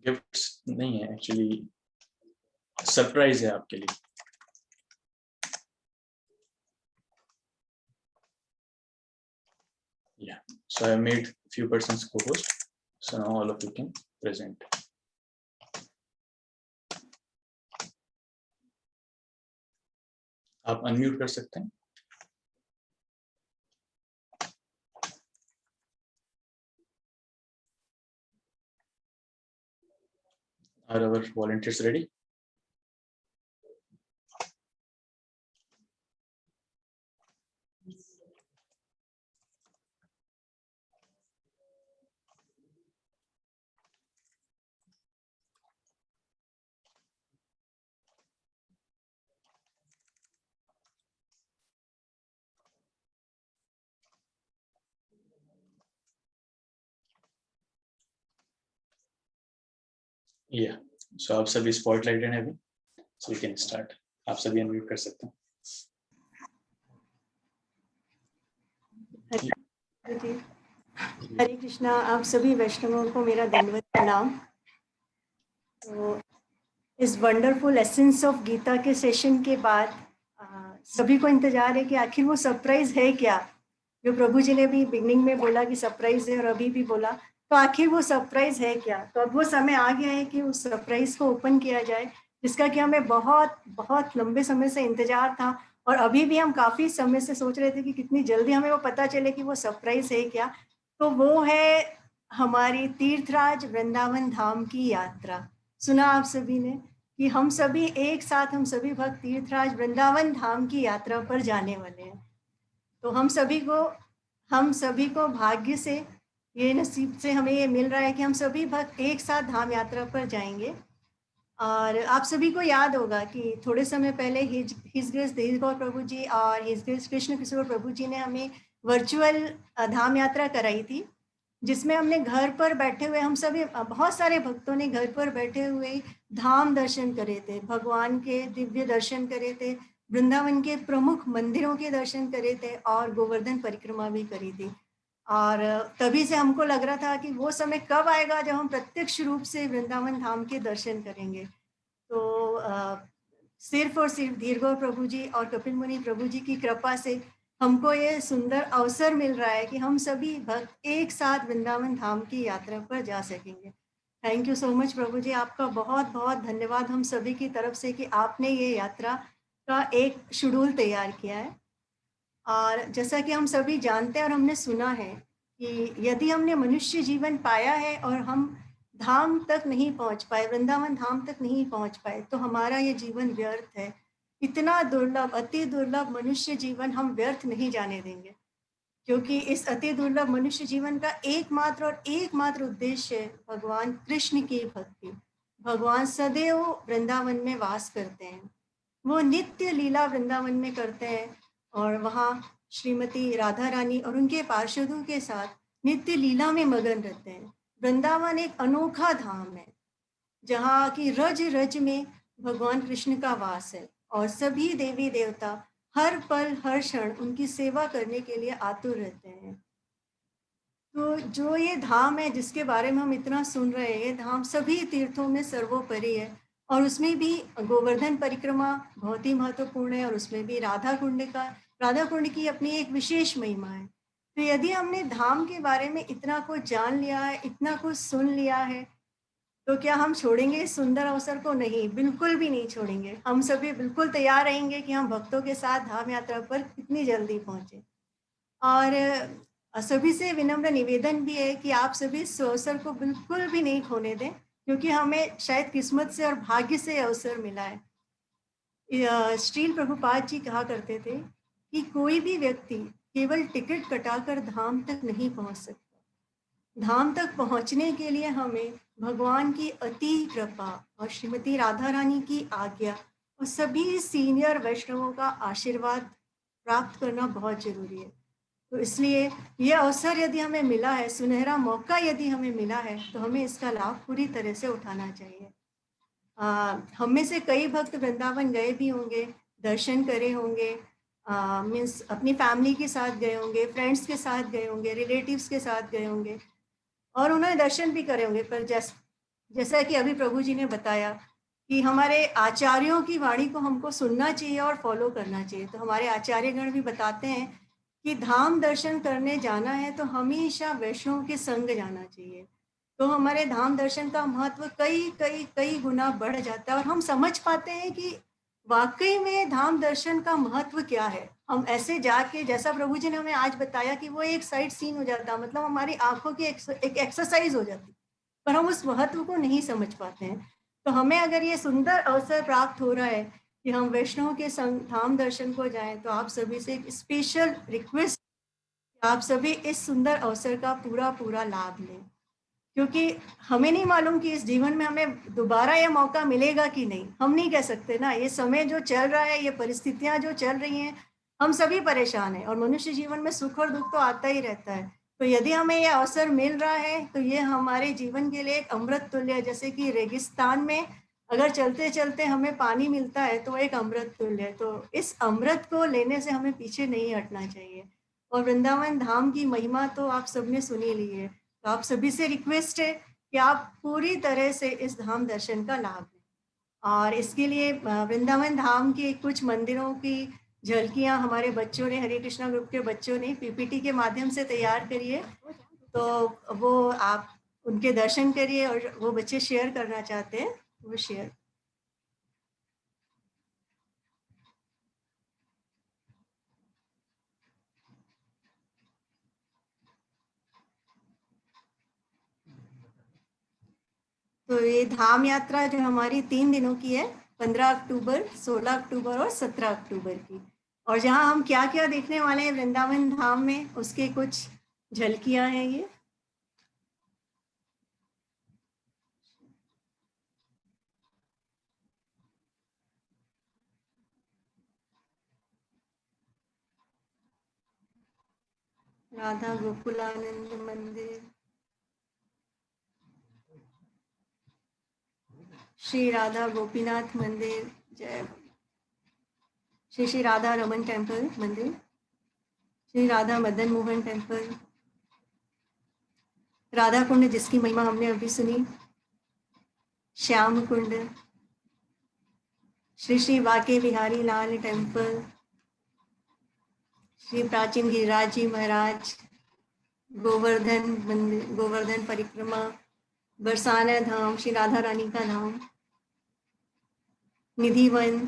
gifts नहीं है, एक्चुअली सरप्राइज है आपके लिए। Yeah, so I made few persons co-host, so now all of you can present. आप अनम्यूट कर सकते हैं। Are our volunteers ready? या सो आप सभी स्पॉटलाइटेड हैं अभी, सो वी कैन स्टार्ट। आप सभी अनम्यूट कर सकते हैं। हरे कृष्णा। आप सभी वैष्णवों को मेरा दंडवत प्रणाम। तो इस वंडरफुल एसेंस ऑफ गीता के सेशन के बाद सभी को इंतजार है कि आखिर वो सरप्राइज है क्या, जो प्रभु जी ने भी बिगनिंग में बोला कि सरप्राइज है और अभी भी बोला, तो आखिर वो सरप्राइज है क्या। तो अब वो समय आ गया है कि उस सरप्राइज को ओपन किया जाए, जिसका कि हमें बहुत बहुत लंबे समय से इंतजार था। और अभी भी हम काफी समय से सोच रहे थे कि कितनी जल्दी हमें वो पता चले कि वो सरप्राइज है क्या। तो वो है हमारी तीर्थराज वृंदावन धाम की यात्रा। सुना आप सभी ने कि हम सभी एक साथ, हम सभी भक्त तीर्थराज वृंदावन धाम की यात्रा पर जाने वाले हैं। तो हम सभी को भाग्य से, ये नसीब से हमें ये मिल रहा है कि हम सभी भक्त एक साथ धाम यात्रा पर जाएंगे। और आप सभी को याद होगा कि थोड़े समय पहले हिज ग्रेस देव गौर प्रभु जी और हिज ग्रेस कृष्ण किशोर प्रभु जी ने हमें वर्चुअल धाम यात्रा कराई थी, जिसमें हमने घर पर बैठे हुए, हम सभी बहुत सारे भक्तों ने घर पर बैठे हुए धाम दर्शन करे थे, भगवान के दिव्य दर्शन करे थे, वृंदावन के प्रमुख मंदिरों के दर्शन करे थे और गोवर्धन परिक्रमा भी करी थी। और तभी से हमको लग रहा था कि वो समय कब आएगा जब हम प्रत्यक्ष रूप से वृंदावन धाम के दर्शन करेंगे। तो सिर्फ और सिर्फ धीरगौर प्रभु जी और कपिल मुनि प्रभु जी की कृपा से हमको ये सुंदर अवसर मिल रहा है कि हम सभी भक्त एक साथ वृंदावन धाम की यात्रा पर जा सकेंगे। थैंक यू सो मच प्रभु जी, आपका बहुत बहुत धन्यवाद हम सभी की तरफ से कि आपने ये यात्रा का एक शेड्यूल तैयार किया है। और जैसा कि हम सभी जानते हैं और हमने सुना है कि यदि हमने मनुष्य जीवन पाया है और हम धाम तक नहीं पहुंच पाए, वृंदावन धाम तक नहीं पहुंच पाए, तो हमारा ये जीवन व्यर्थ है। इतना दुर्लभ, अति दुर्लभ मनुष्य जीवन हम व्यर्थ नहीं जाने देंगे, क्योंकि इस अति दुर्लभ मनुष्य जीवन का एकमात्र उद्देश्य है भगवान कृष्ण की भक्ति। भगवान सदैव वृंदावन में वास करते हैं, वो नित्य लीला वृंदावन में करते हैं और वहाँ श्रीमती राधा रानी और उनके पार्षदों के साथ नित्य लीला में मगन रहते हैं। वृंदावन एक अनोखा धाम है जहाँ की रज रज में भगवान कृष्ण का वास है और सभी देवी देवता हर पल हर क्षण उनकी सेवा करने के लिए आतुर रहते हैं। तो जो ये धाम है जिसके बारे में हम इतना सुन रहे हैं, ये धाम सभी तीर्थों में सर्वोपरि है और उसमें भी गोवर्धन परिक्रमा बहुत ही महत्वपूर्ण है और उसमें भी राधा कुंड की अपनी एक विशेष महिमा है। तो यदि हमने धाम के बारे में इतना कुछ जान लिया है, इतना कुछ सुन लिया है, तो क्या हम छोड़ेंगे इस सुंदर अवसर को? नहीं, बिल्कुल भी नहीं छोड़ेंगे। हम सभी बिल्कुल तैयार रहेंगे कि हम भक्तों के साथ धाम यात्रा पर कितनी जल्दी पहुंचे। और सभी से विनम्र निवेदन भी है कि आप सभी इस अवसर को बिल्कुल भी नहीं खोने दें, क्योंकि हमें शायद किस्मत से और भाग्य से अवसर मिला है। श्रील प्रभुपाद जी कहा करते थे कि कोई भी व्यक्ति केवल टिकट कटाकर धाम तक नहीं पहुंच सकता। धाम तक पहुंचने के लिए हमें भगवान की अति कृपा और श्रीमती राधा रानी की आज्ञा और सभी सीनियर वैष्णवों का आशीर्वाद प्राप्त करना बहुत जरूरी है। तो इसलिए ये अवसर यदि हमें मिला है, सुनहरा मौका यदि हमें मिला है, तो हमें इसका लाभ पूरी तरह से उठाना चाहिए। हम में से कई भक्त वृंदावन गए भी होंगे, दर्शन करे होंगे, मीन्स अपनी फैमिली के साथ गए होंगे, फ्रेंड्स के साथ गए होंगे, रिलेटिव्स के साथ गए होंगे और उन्होंने दर्शन भी करे होंगे। पर जैसा कि अभी प्रभु जी ने बताया कि हमारे आचार्यों की वाणी को हमको सुनना चाहिए और फॉलो करना चाहिए। तो हमारे आचार्यगण भी बताते हैं कि धाम दर्शन करने जाना है तो हमेशा वैष्णव के संग जाना चाहिए। तो हमारे धाम दर्शन का महत्व कई कई कई गुना बढ़ जाता है और हम समझ पाते हैं कि वाकई में धाम दर्शन का महत्व क्या है। हम ऐसे जाके, जैसा प्रभु जी ने हमें आज बताया कि वो एक साइड सीन हो जाता, मतलब हमारी आंखों की एक एक्सरसाइज हो जाती, पर हम उस महत्व को नहीं समझ पाते हैं। तो हमें अगर ये सुंदर अवसर प्राप्त हो रहा है कि हम वैष्णव के संग धाम दर्शन को जाएं, तो आप सभी से एक स्पेशल रिक्वेस्ट, आप सभी इस सुंदर अवसर का पूरा लाभ लें, क्योंकि हमें नहीं मालूम कि इस जीवन में हमें दोबारा यह मौका मिलेगा कि नहीं। हम नहीं कह सकते ना। ये समय जो चल रहा है, ये परिस्थितियां जो चल रही हैं, हम सभी परेशान हैं और मनुष्य जीवन में सुख और दुख तो आता ही रहता है। तो यदि हमें ये अवसर मिल रहा है तो ये हमारे जीवन के लिए एक अमृत तुल्य है। जैसे कि रेगिस्तान में अगर चलते चलते हमें पानी मिलता है तो एक अमृत तुल्य है। तो इस अमृत को लेने से हमें पीछे नहीं हटना चाहिए। और वृंदावन धाम की महिमा तो आप सबने सुनी ली है। तो आप सभी से रिक्वेस्ट है कि आप पूरी तरह से इस धाम दर्शन का लाभ लें। और इसके लिए वृंदावन धाम के कुछ मंदिरों की झलकियां हमारे बच्चों ने, हरे कृष्णा ग्रुप के बच्चों ने पीपीटी के माध्यम से तैयार करी है। तो वो आप उनके दर्शन करिए, और वो बच्चे शेयर करना चाहते हैं वो शेयर। तो ये धाम यात्रा जो हमारी 3 दिनों की है, 15 अक्टूबर, 16 अक्टूबर और 17 अक्टूबर की। और जहाँ हम क्या क्या देखने वाले हैं वृंदावन धाम में, उसके कुछ झलकियां हैं ये। राधा गोकुलानंद मंदिर, श्री राधा गोपीनाथ मंदिर, जय श्री श्री राधा रमन टेम्पल मंदिर, श्री राधा मदन मोहन टेम्पल, राधा कुंड जिसकी महिमा हमने अभी सुनी, श्याम कुंड, श्री श्री बाके बिहारी लाल टेम्पल, श्री प्राचीन गिरिराज जी महाराज, गोवर्धन मंदिर, गोवर्धन परिक्रमा, बरसाना धाम, श्री राधा रानी का धाम, निधिवन।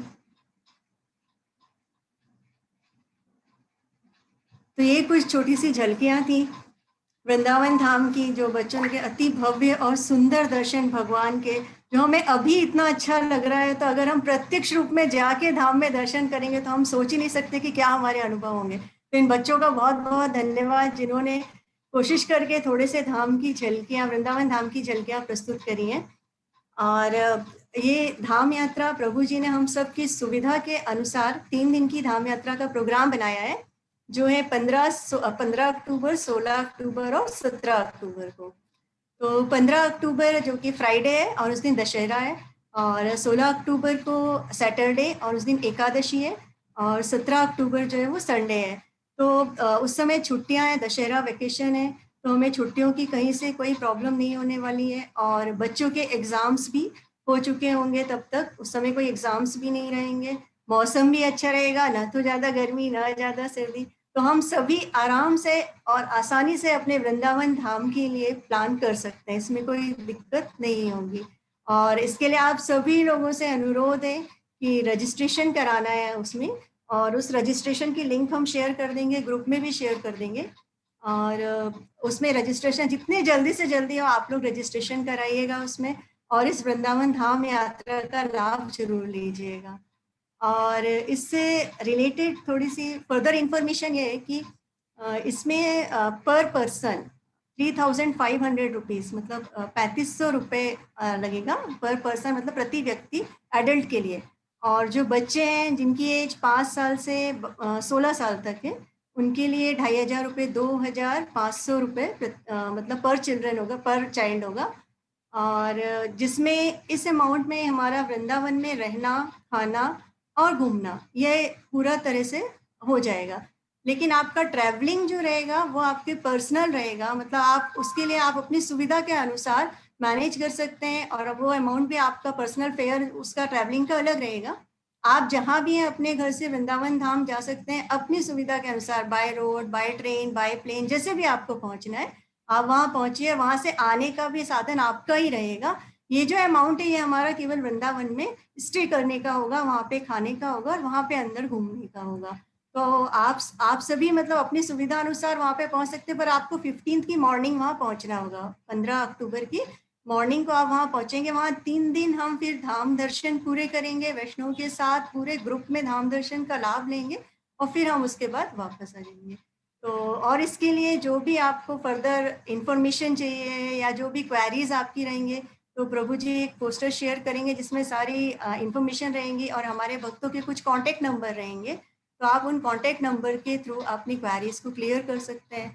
तो ये कुछ छोटी सी झलकियां थी वृंदावन धाम की, जो बच्चों के अति भव्य और सुंदर दर्शन भगवान के, जो हमें अभी इतना अच्छा लग रहा है। तो अगर हम प्रत्यक्ष रूप में जाके धाम में दर्शन करेंगे तो हम सोच ही नहीं सकते कि क्या हमारे अनुभव होंगे। तो इन बच्चों का बहुत बहुत धन्यवाद जिन्होंने कोशिश करके थोड़े से धाम की झलकियां, वृंदावन धाम की झलकियां प्रस्तुत करी हैं। और ये धाम यात्रा प्रभु जी ने हम सब की सुविधा के अनुसार 3 दिन की धाम यात्रा का प्रोग्राम बनाया है, जो है 15 अक्टूबर, 16 अक्टूबर और 17 अक्टूबर को। तो 15 अक्टूबर जो कि फ्राइडे है और उस दिन दशहरा है, और 16 अक्टूबर को सैटरडे और उस दिन एकादशी है, और 17 अक्टूबर जो है वो संडे है। तो उस समय छुट्टियां हैं, दशहरा वेकेशन है, तो हमें छुट्टियों की कहीं से कोई प्रॉब्लम नहीं होने वाली है। और बच्चों के एग्ज़ाम्स भी हो चुके होंगे तब तक, उस समय कोई एग्ज़ाम्स भी नहीं रहेंगे, मौसम भी अच्छा रहेगा, ना तो ज़्यादा गर्मी ना ज़्यादा सर्दी। तो हम सभी आराम से और आसानी से अपने वृंदावन धाम के लिए प्लान कर सकते हैं, इसमें कोई दिक्कत नहीं होगी। और इसके लिए आप सभी लोगों से अनुरोध है कि रजिस्ट्रेशन कराना है उसमें, और उस रजिस्ट्रेशन की लिंक हम शेयर कर देंगे, ग्रुप में भी शेयर कर देंगे। और उसमें रजिस्ट्रेशन जितने जल्दी से जल्दी हो आप लोग रजिस्ट्रेशन कराइएगा उसमें, और इस वृंदावन धाम यात्रा का लाभ जरूर लीजिएगा। और इससे रिलेटेड थोड़ी सी फर्दर इंफॉर्मेशन ये है कि इसमें पर पर्सन 3,500 रुपीज़, मतलब 3500 रुपये लगेगा पर पर्सन, मतलब प्रति व्यक्ति एडल्ट के लिए। और जो बच्चे हैं जिनकी एज 5 साल से 16 साल तक है, उनके लिए 2,500 रुपये, 2,500 रुपये मतलब पर चिल्ड्रन होगा, पर चाइल्ड होगा। और जिसमें इस अमाउंट में हमारा वृंदावन में रहना, खाना और घूमना ये पूरा तरह से हो जाएगा। लेकिन आपका ट्रैवलिंग जो रहेगा वो आपके पर्सनल रहेगा, मतलब आप उसके लिए आप अपनी सुविधा के अनुसार मैनेज कर सकते हैं, और वो अमाउंट भी आपका पर्सनल फेयर उसका ट्रैवलिंग का अलग रहेगा। आप जहाँ भी हैं अपने घर से वृंदावन धाम जा सकते हैं अपनी सुविधा के अनुसार, by road, by train, by plane, जैसे भी आपको पहुँचना है आप वहाँ पहुँचिए। वहाँ से आने का भी साधन आपका ही रहेगा। ये जो अमाउंट है ये हमारा केवल वृंदावन में स्टे करने का होगा, वहाँ पे खाने का होगा और वहाँ पे अंदर घूमने का होगा। तो आप सभी मतलब अपनी सुविधा अनुसार वहाँ पे पहुँच सकते हैं, पर आपको 15 की मॉर्निंग वहाँ पहुँचना होगा। 15 अक्टूबर की मॉर्निंग को आप वहाँ पहुँचेंगे। वहाँ 3 दिन हम फिर धाम दर्शन पूरे करेंगे वैष्णव के साथ, पूरे ग्रुप में धाम दर्शन का लाभ लेंगे, और फिर हम उसके बाद वापस आ जाएंगे। तो और इसके लिए जो भी आपको फर्दर इंफॉर्मेशन चाहिए या जो भी क्वेरीज आपकी रहेंगे, तो प्रभु जी एक पोस्टर शेयर करेंगे जिसमें सारी इंफॉर्मेशन रहेंगी, और हमारे भक्तों के कुछ कांटेक्ट नंबर रहेंगे। तो आप उन कांटेक्ट नंबर के थ्रू अपनी क्वेरीज को क्लियर कर सकते हैं।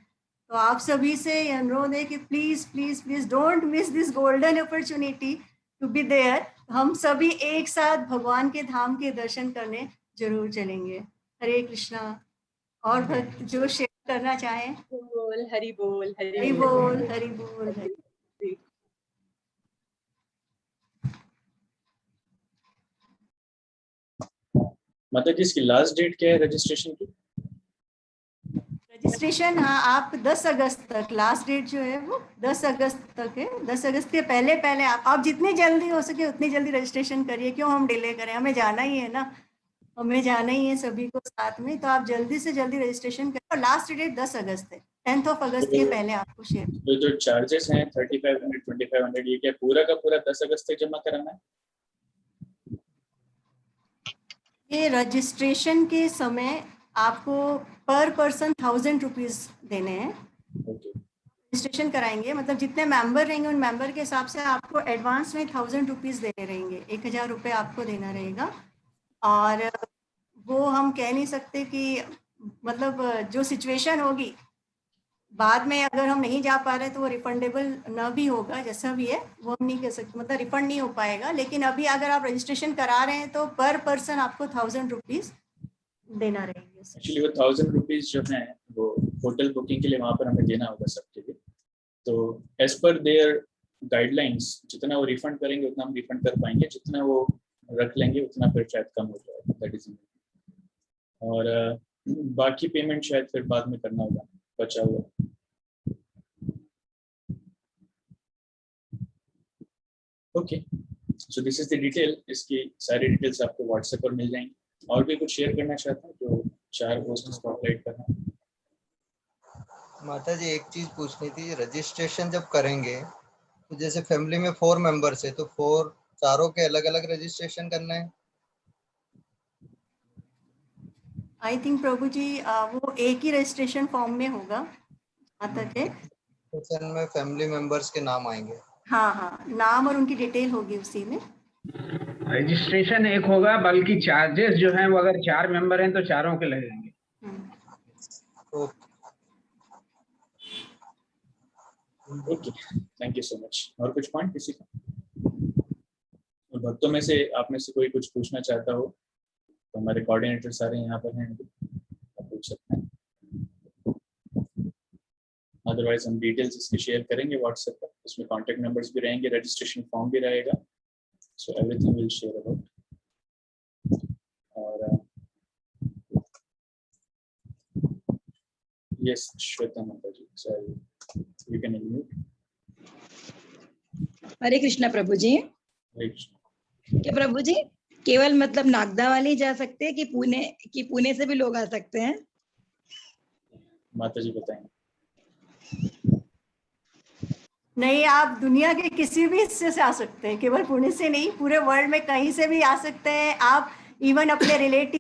तो आप सभी से अनुरोध है कि please please please don't miss this golden opportunity to be there. हम सभी एक साथ भगवान के धाम के दर्शन करने जरूर चलेंगे। हरे कृष्णा। और भक्त जो शेयर करना चाहें। बोल हरि बोल हरि बोल हरि बोल हरि। मतलब जी इसकी लास्ट डेट क्या है रजिस्ट्रेशन की? रजिस्ट्रेशन हाँ आप 10 अगस्त तक, लास्ट डेट जो है वो 10 अगस्त तक है। 10 अगस्त के पहले पहले आप जितनी जल्दी हो सके उतनी जल्दी रजिस्ट्रेशन करिए। क्यों हम डिले करें, हमें जाना ही है ना, हमें जाना ही है सभी को साथ में। तो आप जल्दी से जल्दी रजिस्ट्रेशन करें और लास्ट डेट 10 अगस्त है। 10 अगस्त के पहले आपको शेयर। तो जो चार्जेस हैं 3500 2500 ये क्या पूरा का पूरा 10 अगस्त तक जमा कराना है? ये रजिस्ट्रेशन के समय आपको पर पर्सन 1000 रुपीज देने हैं। रजिस्ट्रेशन कराएंगे मतलब जितने मेंबर रहेंगे उन मेंबर के हिसाब से आपको एडवांस में 1000 रुपीज देने रहेंगे। 1000 रुपये आपको देना रहेगा। और वो हम कह नहीं सकते कि मतलब जो सिचुएशन होगी बाद में अगर हम नहीं जा पा रहे तो वो रिफंडेबल न भी होगा, जैसा भी है वो हम नहीं कह सकते, मतलब रिफंड नहीं हो पाएगा। लेकिन अभी अगर आप रजिस्ट्रेशन करा रहे हैं तो पर पर्सन आपको 1000 रुपीज देना रहेंगे। एक्चुअली वो 1000 रुपीज जो है वो होटल बुकिंग के लिए वहां पर हमें देना होगा सबके लिए। तो एज पर देयर गाइडलाइंस जितना वो रिफंड करेंगे उतना हम रिफंड कर पाएंगे, जितना वो रख लेंगे उतना फिर शायद कम हो जाएगा। That is. और बाकी पेमेंट शायद फिर बाद में करना होगा बचा हुआ। Okay, so this is the detail. इसकी सारी डिटेल्स आपको व्हाट्सएप पर मिल जाएंगी। और भी कुछ शेयर करना चाहते हैं जो 4 पोस्ट स्पॉटलाइट करना? माता जी एक चीज पूछनी थी, रजिस्ट्रेशन जब करेंगे तो जैसे फैमिली में 4 मेंबर्स है तो 4 चारों के अलग अलग रजिस्ट्रेशन करना है? आई थिंक प्रभु जी वो एक ही रजिस्ट्रेशन फॉर्म में होगा तक है। रजिस्ट्रेशन में फैमिली मेंबर्स के नाम आएंगे? हाँ हाँ, नाम और उनकी डिटेल होगी उसी में। रजिस्ट्रेशन एक होगा, बल्कि चार्जेस जो हैं वो अगर 4 मेंबर हैं तो चारों के लगेंगे। Okay, thank you so much. और कुछ पॉइंट किसी का? और भक्तों में से आप में से कोई कुछ पूछना चाहता हो तो हमारे कोऑर्डिनेटर सारे यहाँ पर हैं, आप पूछ सकते हैं। अदरवाइज हम डिटेल्स इसके शेयर करेंगे व्हाट्सएप पर, उसमें कॉन्टैक्ट नंबर्स भी रहेंगे, रजिस्ट्रेशन फॉर्म भी रहेगा। So everything will share about. और यस श्वेता माता जी, सॉरी यू कैन अनम्यूट। हरे कृष्णा प्रभु जी। हरे कृष्णा। क्या प्रभु जी केवल मतलब नागदा वाले ही जा सकते हैं कि पुणे से भी लोग आ सकते हैं? माता जी बताएंगे। नहीं, आप दुनिया के किसी भी हिस्से से आ सकते हैं, केवल पुणे से नहीं, पूरे वर्ल्ड में कहीं से भी आ सकते हैं आप। इवन अपने रिलेटिव,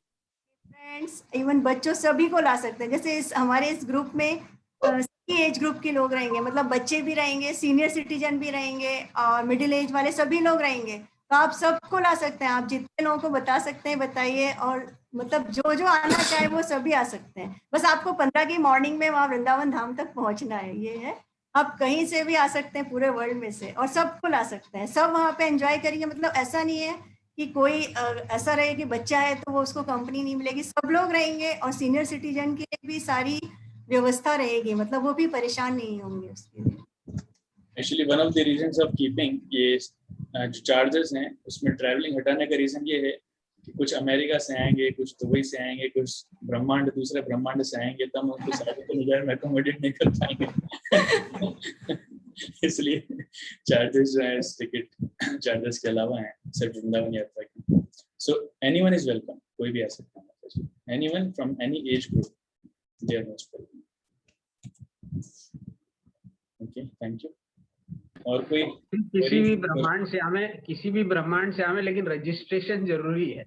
फ्रेंड्स, इवन बच्चों सभी को ला सकते हैं। जैसे हमारे इस ग्रुप में सभी एज ग्रुप के लोग रहेंगे, मतलब बच्चे भी रहेंगे, सीनियर सिटीजन भी रहेंगे और मिडिल एज वाले सभी लोग रहेंगे। तो आप सबको ला सकते हैं। आप जितने लोगों को बता सकते हैं बताइए, और मतलब जो जो आना चाहे वो सभी आ सकते हैं। बस आपको 15 की मॉर्निंग में वहाँ वृंदावन धाम तक पहुंचना है, ये है। आप कहीं से भी आ सकते हैं पूरे वर्ल्ड में से, और सबको ला सकते हैं। सब वहाँ पे एंजॉय करेंगे। मतलब ऐसा नहीं है कि कोई ऐसा रहे कि बच्चा है तो वो उसको कंपनी नहीं मिलेगी। सब लोग रहेंगे और सीनियर सिटीजन के लिए भी सारी व्यवस्था रहेगी, मतलब वो भी परेशान नहीं होंगे उसके लिए। Actually one of the reasons of keeping ये जो चार्जेस हैं उसमें ट्रैवलिंग हटाने का रीजन ये है कि कुछ अमेरिका से आएंगे, कुछ दुबई से आएंगे, कुछ ब्रह्मांड दूसरे ब्रह्मांड से आएंगे, तो हम उनको सारे को निगाह में अकोमोडेट नहीं कर पाएंगे। इसलिए चार्जेस जो है इस टिकट चार्जेस के अलावा हैं सिर्फ वृंदावन यात्रा की। सो एनीवन इज वेलकम, कोई भी आ सकता है, anyone from any age group they are most welcome. Okay, thank you. और कोई किसी भी ब्रह्मांड से आवे लेकिन रजिस्ट्रेशन जरूरी है।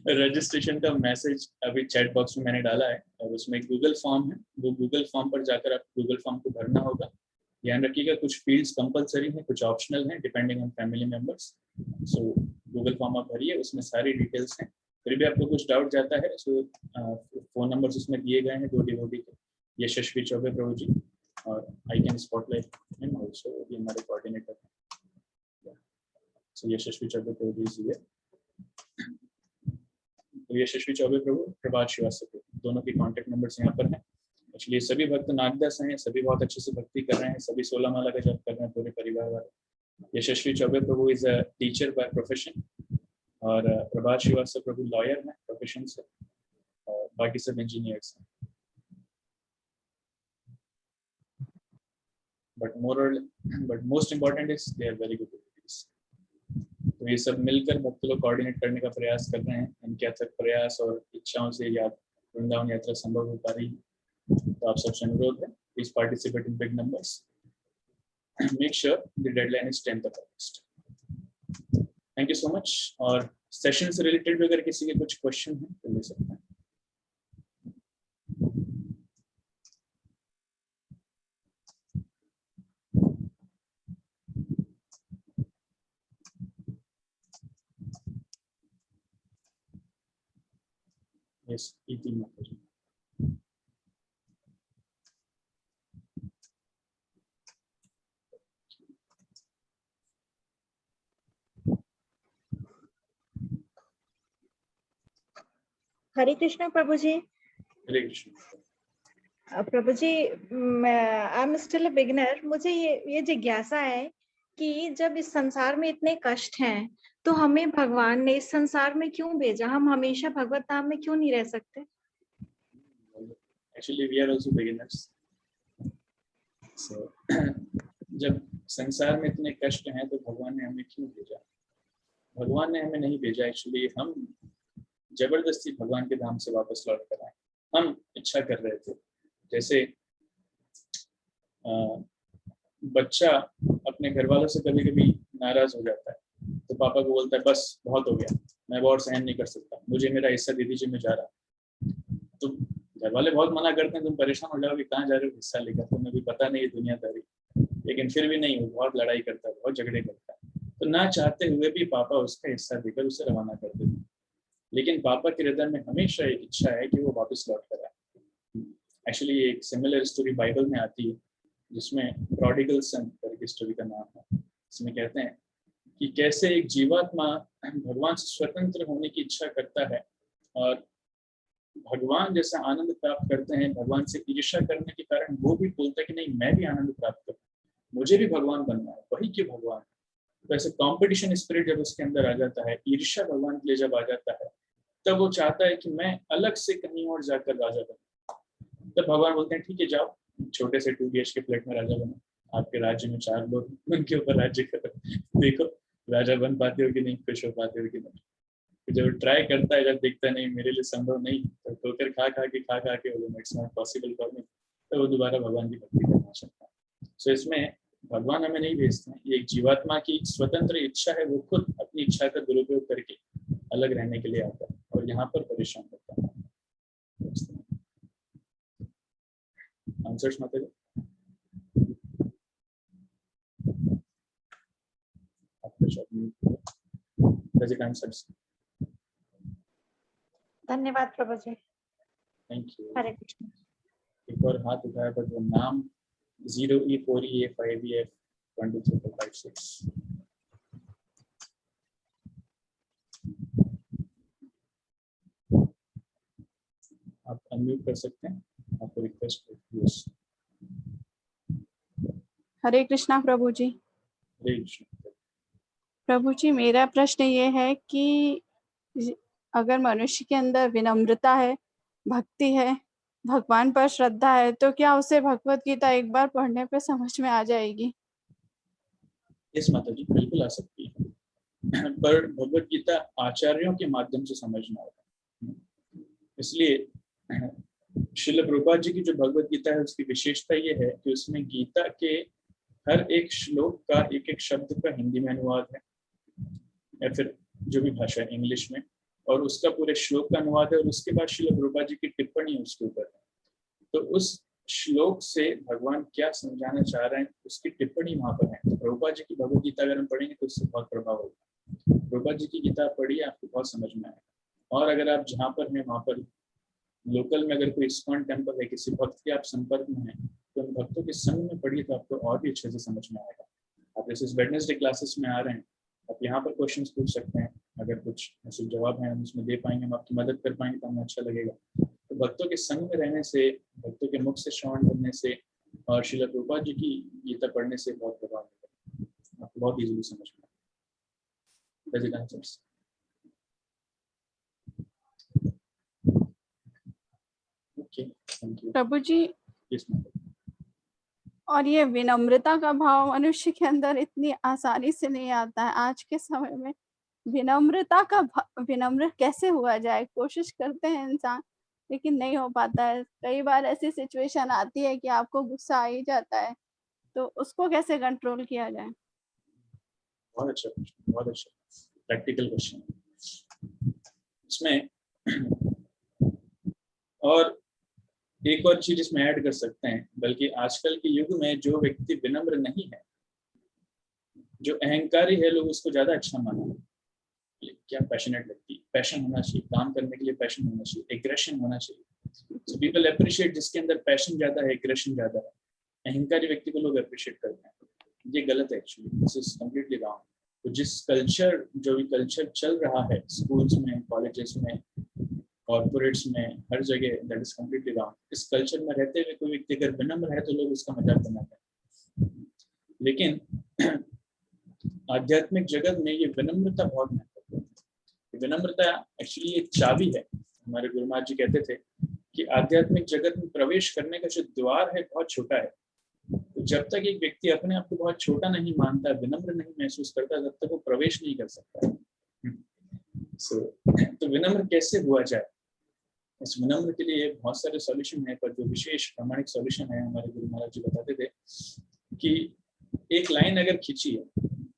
रजिस्ट्रेशन का मैसेज अभी चैट बॉक्स में मैंने डाला है और उसमें एक गूगल फॉर्म है। वो गूगल फॉर्म पर जाकर आप गूगल फॉर्म को भरना होगा। ध्यान रखिएगा कुछ फील्ड्स कंपलसरी हैं, कुछ ऑप्शनल हैं depending on family members. So Google form आप भरिए, उसमें सारी डिटेल्स हैं फिर भी आपको कुछ डाउट जाता है तो फोन नंबर्स उसमें दिए गए हैं 2 डिवोटी के, यशस्वी चौबे प्रभु जी और I can spotlight him also, ये हमारे कोऑर्डिनेटर हैं। सो यशस्वी चौबे प्रभु जी है, तो यशस्वी चौबे प्रभु, प्रभात श्रीवास्तव प्रभु, दोनों के कॉन्टेक्ट नंबर्स यहाँ पर हैं। एक्चुअली सभी भक्त नागदास हैं, सभी बहुत अच्छे से भक्ति कर रहे हैं, सभी 16 माला का जप कर रहे हैं पूरे परिवार वाले। Yashasvi Choubey Prabhu is a teacher by profession और प्रभात श्रीवास्तव प्रभु लॉयर हैं प्रोफेशन से, और बाकी सब इंजीनियर्स हैं। But most important is they are very good devotees. तो ये सब मिलकर भक्त लोग कोऑर्डिनेट करने का प्रयास कर रहे हैं। इनके अथक प्रयास और इच्छाओं से वृंदावन यात्रा संभव हो पा रही है। तो आप सबसे अनुरोध है, please participate in big numbers, make sure the deadline is 10th of August। Thank you so much. और सेशन से रिलेटेड भी अगर किसी के कुछ क्वेश्चन है तो ले सकते हैं। यस, इति माताजी। Hare Krishna Prabhu ji. Hare Krishna. Prabhu ji, I am still a beginner. मुझे ये जिज्ञासा है कि जब इस संसार में इतने कष्ट हैं तो हमें भगवान ने इस संसार में क्यों भेजा? हम हमेशा भगवत धाम में क्यों नहीं रह सकते? Actually, we are also beginners. So, जब संसार में इतने कष्ट हैं तो भगवान ने हमें क्यों भेजा? भगवान ने हमें नहीं भेजा। एक्चुअली हम जबरदस्ती भगवान के धाम से वापस लौट कर आए। हम इच्छा कर रहे थे। जैसे बच्चा अपने घर वालों से कभी कभी नाराज हो जाता है तो पापा को बोलता है बस बहुत हो गया, मैं और सहन नहीं कर सकता, मुझे मेरा हिस्सा दे दीजिए, मैं जा रहा। तो घर वाले बहुत मना करते हैं, तुम परेशान हो जाओगे, कहाँ जा रहे हो हिस्सा लेकर, तुम्हें भी पता नहीं है दुनियादारी। लेकिन फिर भी नहीं, वो बहुत लड़ाई करता है, बहुत झगड़े करता है। तो ना चाहते हुए भी पापा उसका हिस्सा देकर उसे रवाना कर देते हैं। लेकिन पापा के हृदय में हमेशा एक इच्छा है कि वो वापस लौट कर आए। एक्चुअली एक सिमिलर स्टोरी बाइबल में आती है जिसमें प्रोडिगल सन करके स्टोरी का नाम है। इसमें कहते हैं कि कैसे एक जीवात्मा भगवान से स्वतंत्र होने की इच्छा करता है और भगवान जैसा आनंद प्राप्त करते हैं, भगवान से ईर्ष्या करने के कारण वो भी बोलता है कि नहीं, मैं भी आनंद प्राप्त करूं, मुझे भी भगवान बनना है, वही क्यों भगवान। तो ऐसे कॉम्पिटिशन स्पिरिट जब उसके अंदर आ जाता है, ईर्ष्या भगवान के लिए जब आ जाता है, तब वो चाहता है कि मैं अलग से कहीं और जाकर राजा बनूं। तब भगवान बोलते हैं ठीक है, जाओ छोटे से 2 BHK फ्लैट में राजा बनो, आपके राज्य में 4 लोग, उनके ऊपर राज्य करो, देखो राजा बन पाते हो कि नहीं, खुश हो पाते हो कि नहीं। जब ट्राई करता है, जब देखता नहीं मेरे लिए संभव नहीं, तो ठोकर खा खा के it's not possible for me, तो वो दोबारा भगवान की भक्ति करना चाहता है। सो इसमें भगवान हमें नहीं भेजते हैं, ये एक जीवात्मा की स्वतंत्र इच्छा है, वो खुद अपनी इच्छा का दुरुपयोग करके अलग रहने के लिए आता है और यहाँ पर परेशान होता है। आंसर्स माता जी? धन्यवाद प्रभु जी। Thank you. हरे कृष्ण। एक और हाथ उठाया पर वो नाम 0E4EA5EF12356। आप अनम्यूट कर सकते हैं, आपको रिक्वेस्ट है। हरे कृष्णा प्रभु जी। हरे कृष्ण। प्रभु जी, मेरा प्रश्न ये है कि अगर मनुष्य के अंदर विनम्रता है, भक्ति है, भगवान पर श्रद्धा है, तो क्या उसे भगवत गीता एक बार पढ़ने पे समझ में आ जाएगी? यस माता जी, बिल्कुल आ सकती है, पर भगवत गीता आचार्यों के माध्यम से समझना होगा। इसलिए श्रील प्रभुपाद जी की जो भगवत गीता है उसकी विशेषता ये है कि उसमें गीता के हर एक श्लोक का एक एक शब्द का हिंदी में अनुवाद है या फिर जो भी भाषा है इंग्लिश में, और उसका पूरे श्लोक का अनुवाद है, और उसके बाद श्रील प्रभुपाद जी की टिप्पणी उसके ऊपर है। तो उस श्लोक से भगवान क्या समझाना चाह रहे हैं उसकी टिप्पणी वहां पर है। तो प्रभुपाद जी की भगवत गीता अगर हम पढ़ेंगे तो उससे बहुत प्रभाव होगा। प्रभुपाद जी की गीता पढ़िए, आपको बहुत समझ में आएगा। और अगर आप जहाँ पर हैं वहाँ पर लोकल में अगर कोई इस्कॉन टेम्पल है, किसी भक्त के आप संपर्क में हैं, तो उन भक्तों के संग में पढ़िए तो आपको और भी अच्छे से समझ में आएगा। आप जैसे वेडनेसडे क्लासेस में आ रहे हैं, आप यहाँ पर क्वेश्चंस पूछ सकते हैं, अगर कुछ ऐसे जवाब हैं हम उसमें दे पाएंगे, हम आपकी मदद कर पाएंगे तो हमें अच्छा लगेगा। तो भक्तों के संग में रहने से, भक्तों के मुख से श्रवण करने से और श्रील प्रभुपाद जी की गीता पढ़ने से बहुत प्रभाव मिलेगा, आपको बहुत इजीली समझ में आएगा। Okay, thank you. प्रभु जी, यस मैम। और ये विनम्रता का भाव मनुष्य के अंदर इतनी आसानी से नहीं आता है आज के समय में। विनम्रता का विनम्र कैसे हुआ जाए, कोशिश करते हैं इंसान लेकिन नहीं हो पाता है। कई बार ऐसी सिचुएशन आती है कि आपको गुस्सा आ ही जाता है, तो उसको कैसे कंट्रोल किया जाए? बहुत अच्छा क्वेश्चन, बहुत अच्छा प्रैक्टिकल क्वेश्चन इसमें। और एक और चीज इसमें ऐड कर सकते हैं, बल्कि आजकल के युग में जो व्यक्ति विनम्र नहीं है, जो अहंकारी है, लोग उसको ज्यादा अच्छा मानते हैं। क्या पैशनेट व्यक्ति, पैशन होना चाहिए, काम करने के लिए पैशन होना चाहिए, एग्रेशन होना चाहिए। सो पीपल अप्रिशिएट जिसके अंदर पैशन ज्यादा है, एग्रेशन ज्यादा है। अहंकारी व्यक्ति को लोग अप्रिशिएट करते हैं। ये गलत है actually, this is completely wrong. तो जिस कल्चर, जो भी कल्चर चल रहा है स्कूल्स में, कॉलेजेस में, कॉर्पोरेट्स में, हर जगह, दैट इज कम्प्लीटली रॉन्ग। इस कल्चर में रहते हुए कोई व्यक्ति अगर विनम्र है तो लोग उसका मजाक बनाते हैं। लेकिन आध्यात्मिक जगत में ये विनम्रता बहुत महत्वपूर्ण है। विनम्रता एक्चुअली एक चाबी है। हमारे गुरु महाराज जी कहते थे कि आध्यात्मिक जगत में प्रवेश करने का जो द्वार है बहुत छोटा है। तो जब तक एक व्यक्ति अपने आप को बहुत छोटा नहीं मानता, विनम्र नहीं महसूस करता, तब तक वो प्रवेश नहीं कर सकता। तो विनम्र कैसे हुआ जाए, इस विनम्र के लिए बहुत सारे सॉल्यूशन है, पर जो विशेष प्रामाणिक सॉल्यूशन है हमारे गुरु महाराज जी बताते थे कि एक लाइन अगर खींची है,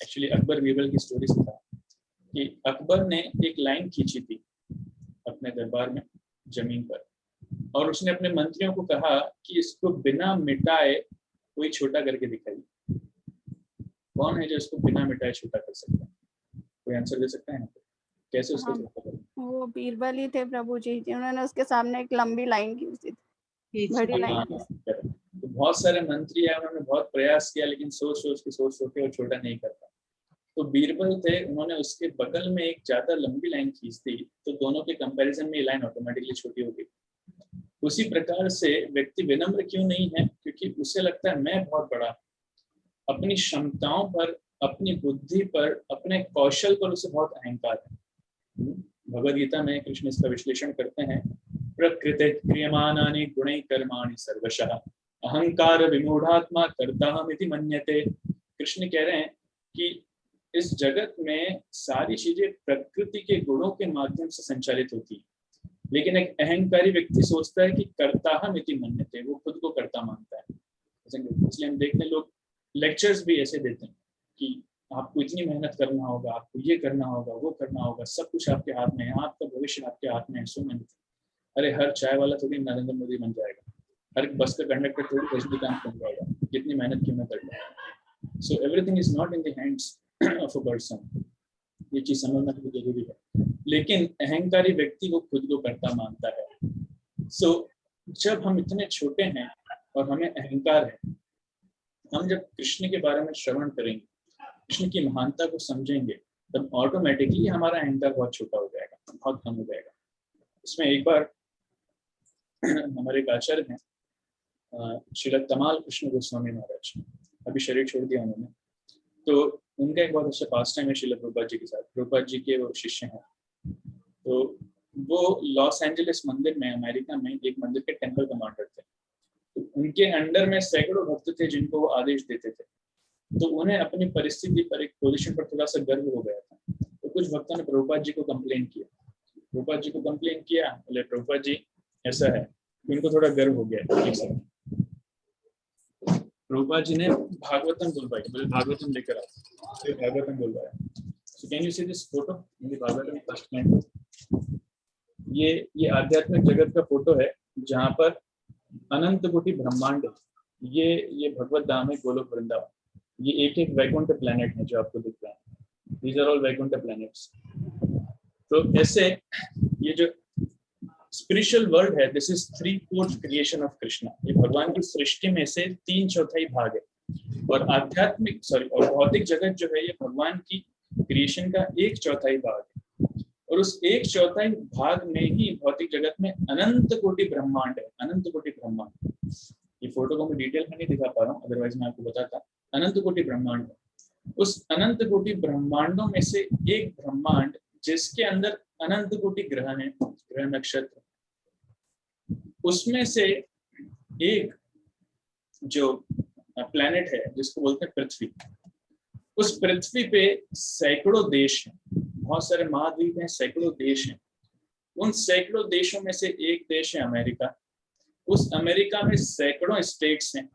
एक्चुअली अकबर बीरबल की स्टोरी से था कि अकबर ने एक लाइन खींची थी अपने दरबार में जमीन पर, और उसने अपने मंत्रियों को कहा कि इसको बिना मिटाए कोई छोटा करके दिखाइए। कौन है जो इसको बिना मिटाए छोटा कर सकता है? कोई आंसर दे सकता है? कैसे उसको छोटा करें? वो बीरबल ही थे प्रभु जी, उन्होंने उसके सामने एक लंबी लाइन खींची थी, बड़ी लाइन खींची। तो बहुत सारे मंत्री है, उन्होंने बहुत प्रयास किया, लेकिन सोच सोच के वो छोटा नहीं करता। तो बीरबल थे, उन्होंने उसके बगल में एक ज्यादा लंबी लाइन खींच दी, तो दोनों के कंपैरिजन में ये लाइन ऑटोमेटिकली छोटी हो गई। उसी प्रकार से व्यक्ति विनम्र क्यों नहीं है? क्योंकि उसे लगता है मैं बहुत बड़ा, अपनी क्षमताओं पर, अपनी बुद्धि पर, अपने कौशल पर उसे बहुत अहंकार है। भगवद गीता में कृष्ण इसका विश्लेषण करते हैं, प्रकृति क्रियमाणानि गुणैः कर्माणि सर्वशः अहंकार विमूढ़ात्मा कर्ताहमिति मन्यते। कृष्ण कह रहे हैं कि इस जगत में सारी चीजें प्रकृति के गुणों के माध्यम से संचालित होती है, लेकिन एक अहंकारी व्यक्ति सोचता है कि कर्ताहमिति मन्यते, वो खुद को कर्ता मानता है। इसलिए हम देखते हैं लोग लेक्चर्स भी ऐसे देते हैं कि आपको इतनी मेहनत करना होगा, आपको ये करना होगा, वो करना होगा, सब कुछ आपके हाथ में है, आपका भविष्य आपके हाथ में है, सो मेहनत। अरे हर चाय वाला थोड़ी नरेंद्र मोदी बन जाएगा, हर बस का कंडक्टर थोड़ी रजनीकांत बन जाएगा, कितनी मेहनत क्यों ना कर जाएगा। So everything is not in the hands of a person, ये चीज समझना बहुत जरूरी है। लेकिन अहंकारी व्यक्ति को खुद को कर्ता मानता है। सो जब हम इतने छोटे हैं और हमें अहंकार है, हम जब कृष्ण के बारे में श्रवण करेंगे, कृष्ण की महानता को समझेंगे, तब ऑटोमेटिकली हमारा अहंकार बहुत छोटा हो जाएगा, बहुत कम हो जाएगा। इसमें एक बार हमारे एक आचार्य हैं श्री तमाल कृष्ण गोस्वामी महाराज, अभी शरीर छोड़ दिया उन्होंने, तो उनका एक बहुत अच्छा पास टाइम है श्रील प्रभुपाद जी के साथ। प्रभुपाद जी के वो शिष्य हैं, तो वो लॉस एंजलिस मंदिर में, अमेरिका में एक मंदिर के टेम्पल कमांडर थे। तो उनके अंडर में सैकड़ों भक्त थे जिनको वो आदेश देते थे। तो उन्हें अपनी परिस्थिति पर, एक पोजीशन पर थोड़ा सा गर्व हो गया था। तो कुछ भक्तों ने प्रभुपाद जी को कंप्लेन किया, प्रभुपाद जी को कंप्लेन किया, बोले प्रभुपाद जी ऐसा है, उनको थोड़ा गर्व हो गया। प्रभुपाद जी ने भागवतम बुलवाई, बोले भागवतम लेकर आओ, फिर भागवतम बुलवाया। So can you see this photo in the Bhagavatam first canto? ये आध्यात्मिक जगत का फोटो है जहाँ पर अनंत कोटि ब्रह्मांड है। ये भगवत धाम है, गोलोक वृंदावन। ये एक एक वैकुंठ प्लैनेट है जो आपको दिख रहा है। These are all Vaikuntha planets. तो ऐसे ये जो स्पिरिचुअल वर्ल्ड है, this is 3/4 creation of Krishna. ये भगवान की सृष्टि में से 3/4 भाग है। और आध्यात्मिक और भौतिक जगत जो है, ये भगवान की क्रिएशन का 1/4 भाग है। और उस 1/4 भाग में ही भौतिक जगत में अनंत कोटि ब्रह्मांड है, अनंत कोटि ब्रह्मांड। ये फोटो को मैं डिटेल में नहीं दिखा पा रहा हूँ, अदरवाइज मैं आपको बताता। अनंत कोटि ब्रह्मांड, उस अनंत कोटि ब्रह्मांडों में से एक ब्रह्मांड जिसके अंदर अनंत कोटि ग्रह हैं, ग्रह नक्षत्र, उसमें से एक जो प्लेनेट है जिसको बोलते हैं पृथ्वी, उस पृथ्वी पे सैकड़ों देश हैं, बहुत सारे महाद्वीप हैं, सैकड़ों देश हैं। उन सैकड़ों देशों में से एक देश है अमेरिका। उस अमेरिका में सैकड़ों स्टेट्स हैं,